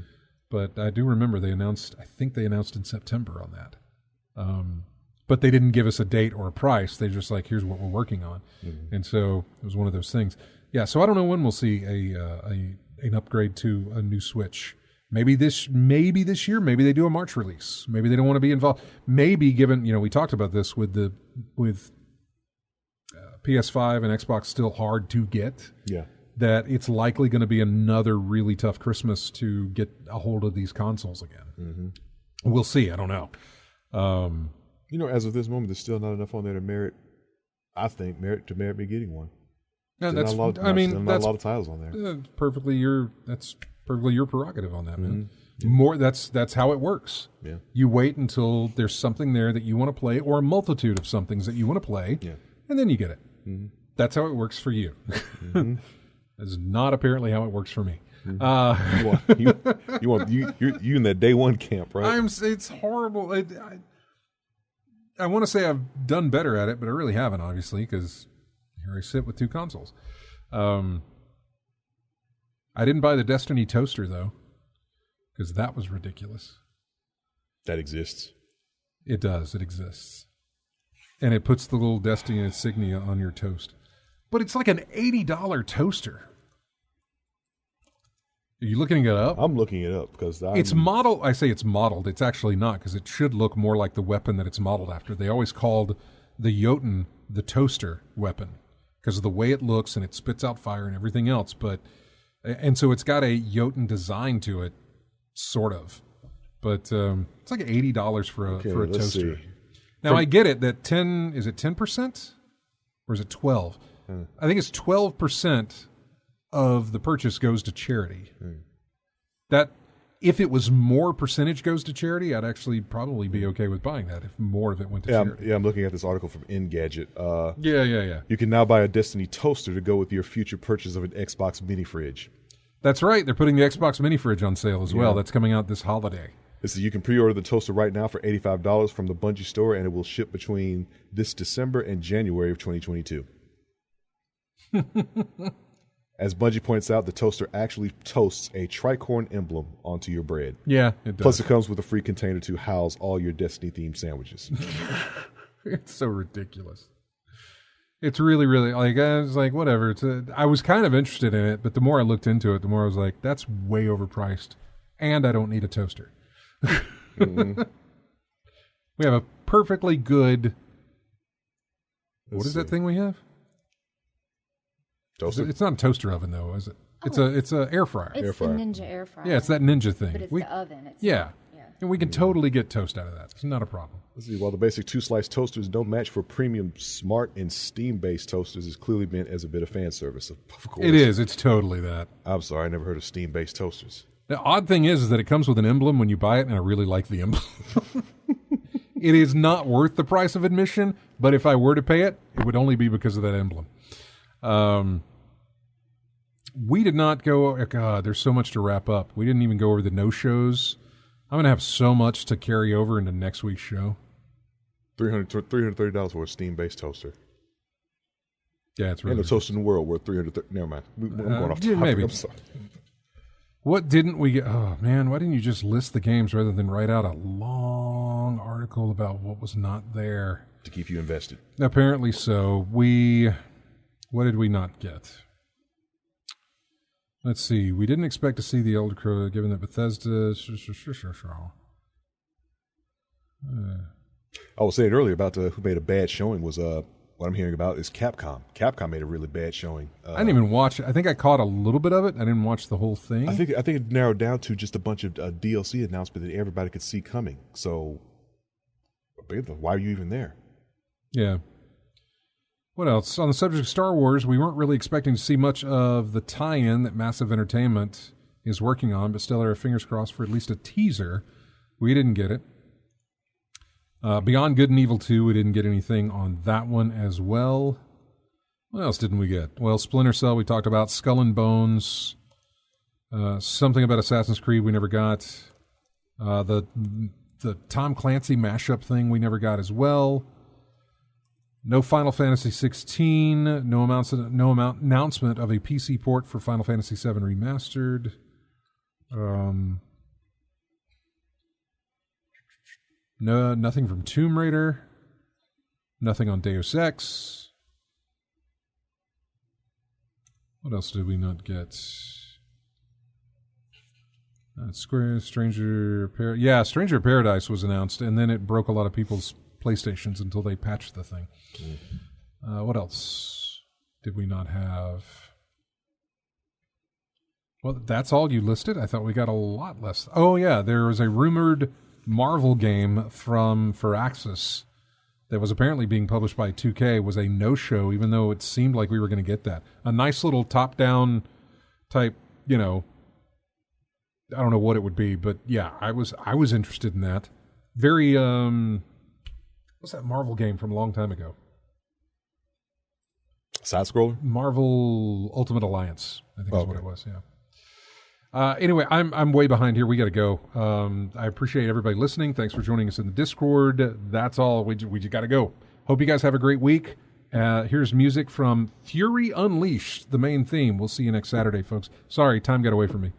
S1: But I do remember I think they announced in September on that. But they didn't give us a date or a price. They just like, here's what we're working on. Mm-hmm. And so it was one of those things. Yeah, so I don't know when we'll see an upgrade to a new Switch. Maybe this year. Maybe they do a March release. Maybe they don't want to be involved. Maybe given, we talked about this with PS5 and Xbox still hard to get. Yeah. That it's likely going to be another really tough Christmas to get a hold of these consoles again. Mm-hmm. We'll see. I don't know.
S2: As of this moment, there's still not enough on there to merit me getting one.
S1: Yeah,
S2: that's a lot of titles on there.
S1: That's perfectly your prerogative on that, man. Mm-hmm. Yeah. That's how it works. Yeah. You wait until there's something there that you want to play, or a multitude of somethings that you want to play, and then you get it. Mm-hmm. That's how it works for you. Mm-hmm. That's not apparently how it works for me.
S2: Mm-hmm. You in that day one camp, right?
S1: It's horrible. I want to say I've done better at it, but I really haven't, obviously, because here I sit with two consoles. I didn't buy the Destiny toaster, though, because that was ridiculous.
S2: That exists.
S1: It does. It exists. And it puts the little Destiny insignia on your toast. But it's like an $80 toaster. Are you looking it up?
S2: I'm looking it up because
S1: it's modeled. I say it's modeled. It's actually not, because it should look more like the weapon that it's modeled after. They always called the Jotun the toaster weapon because of the way it looks and it spits out fire and everything else. And so it's got a Jotun design to it, sort of. But it's like $80 for a toaster.
S2: See.
S1: Now I get it that 10% or is it 12? I think it's 12% of the purchase goes to charity. That if it was more percentage goes to charity, I'd actually probably be okay with buying that if more of it went to charity.
S2: I'm looking at this article from Engadget.
S1: Yeah.
S2: You can now buy a Destiny toaster to go with your future purchase of an Xbox mini fridge.
S1: That's right. They're putting the Xbox mini fridge on sale as well. That's coming out this holiday.
S2: You can pre-order the toaster right now for $85 from the Bungie store, and it will ship between this December and January of 2022. As Bungie points out, the toaster actually toasts a tricorn emblem onto your bread.
S1: Yeah, it does.
S2: Plus, it comes with a free container to house all your Destiny-themed sandwiches.
S1: It's so ridiculous. It's really, really, I was like, whatever. I was kind of interested in it, but the more I looked into it, the more I was like, that's way overpriced, and I don't need a toaster. Mm-hmm. We have a perfectly good... What is that thing we have?
S2: Toaster?
S1: It's not a toaster oven, though, is it? It's a air fryer.
S3: It's the Ninja air fryer.
S1: Yeah, it's that Ninja thing.
S3: But it's the oven.
S1: Yeah. And we can totally get toast out of that. It's not a problem.
S2: Let's see. While the basic two-slice toasters don't match for premium smart and steam-based toasters, is clearly meant as a bit of fan service. Of course.
S1: It is. It's totally that.
S2: I'm sorry. I never heard of steam-based toasters.
S1: The odd thing is that it comes with an emblem when you buy it, and I really like the emblem. It is not worth the price of admission, but if I were to pay it, it would only be because of that emblem. We did not go... God, there's so much to wrap up. We didn't even go over the no-shows. I'm going to have so much to carry over into next week's show.
S2: $330 for a steam-based toaster.
S1: Yeah, it's really...
S2: And the toaster in the world worth $330. Never mind. I'm going off topic.
S1: Maybe.
S2: I'm sorry.
S1: What didn't we get? Oh, man, why didn't you just list the games rather than write out a long article about what was not there?
S2: to keep you invested.
S1: Apparently so. What did we not get? Let's see. We didn't expect to see the Elder Crow, given that Bethesda.
S2: I was saying earlier about who made a bad showing was what I'm hearing about is Capcom. Capcom made a really bad showing.
S1: I didn't even watch it. I think I caught a little bit of it. I didn't watch the whole thing.
S2: I think it narrowed down to just a bunch of DLC announcements that everybody could see coming. So, why are you even there?
S1: Yeah. What else? On the subject of Star Wars, we weren't really expecting to see much of the tie-in that Massive Entertainment is working on, but still, our fingers crossed for at least a teaser. We didn't get it. Beyond Good and Evil 2, we didn't get anything on that one as well. What else didn't we get? Well, Splinter Cell, we talked about. Skull and Bones. Something about Assassin's Creed we never got. The Tom Clancy mashup thing we never got as well. No Final Fantasy 16. No announcement of a PC port for Final Fantasy 7 Remastered. No, nothing from Tomb Raider. Nothing on Deus Ex. What else did we not get? Stranger of Paradise was announced, and then it broke a lot of people's PlayStations until they patched the thing. What else did we not have? Well, that's all you listed? I thought we got a lot less. Oh, yeah, there was a rumored Marvel game from Firaxis that was apparently being published by 2K was a no-show, even though it seemed like we were going to get that. A nice little top-down type, I don't know what it would be, but yeah, I was interested in that. Very, what's that Marvel game from a long time ago?
S2: Side-scroller?
S1: Marvel Ultimate Alliance, I think is what it was, yeah. Anyway, I'm way behind here. We got to go. I appreciate everybody listening. Thanks for joining us in the Discord. That's all. We just got to go. Hope you guys have a great week. Here's music from Fury Unleashed, the main theme. We'll see you next Saturday, folks. Sorry, time got away from me.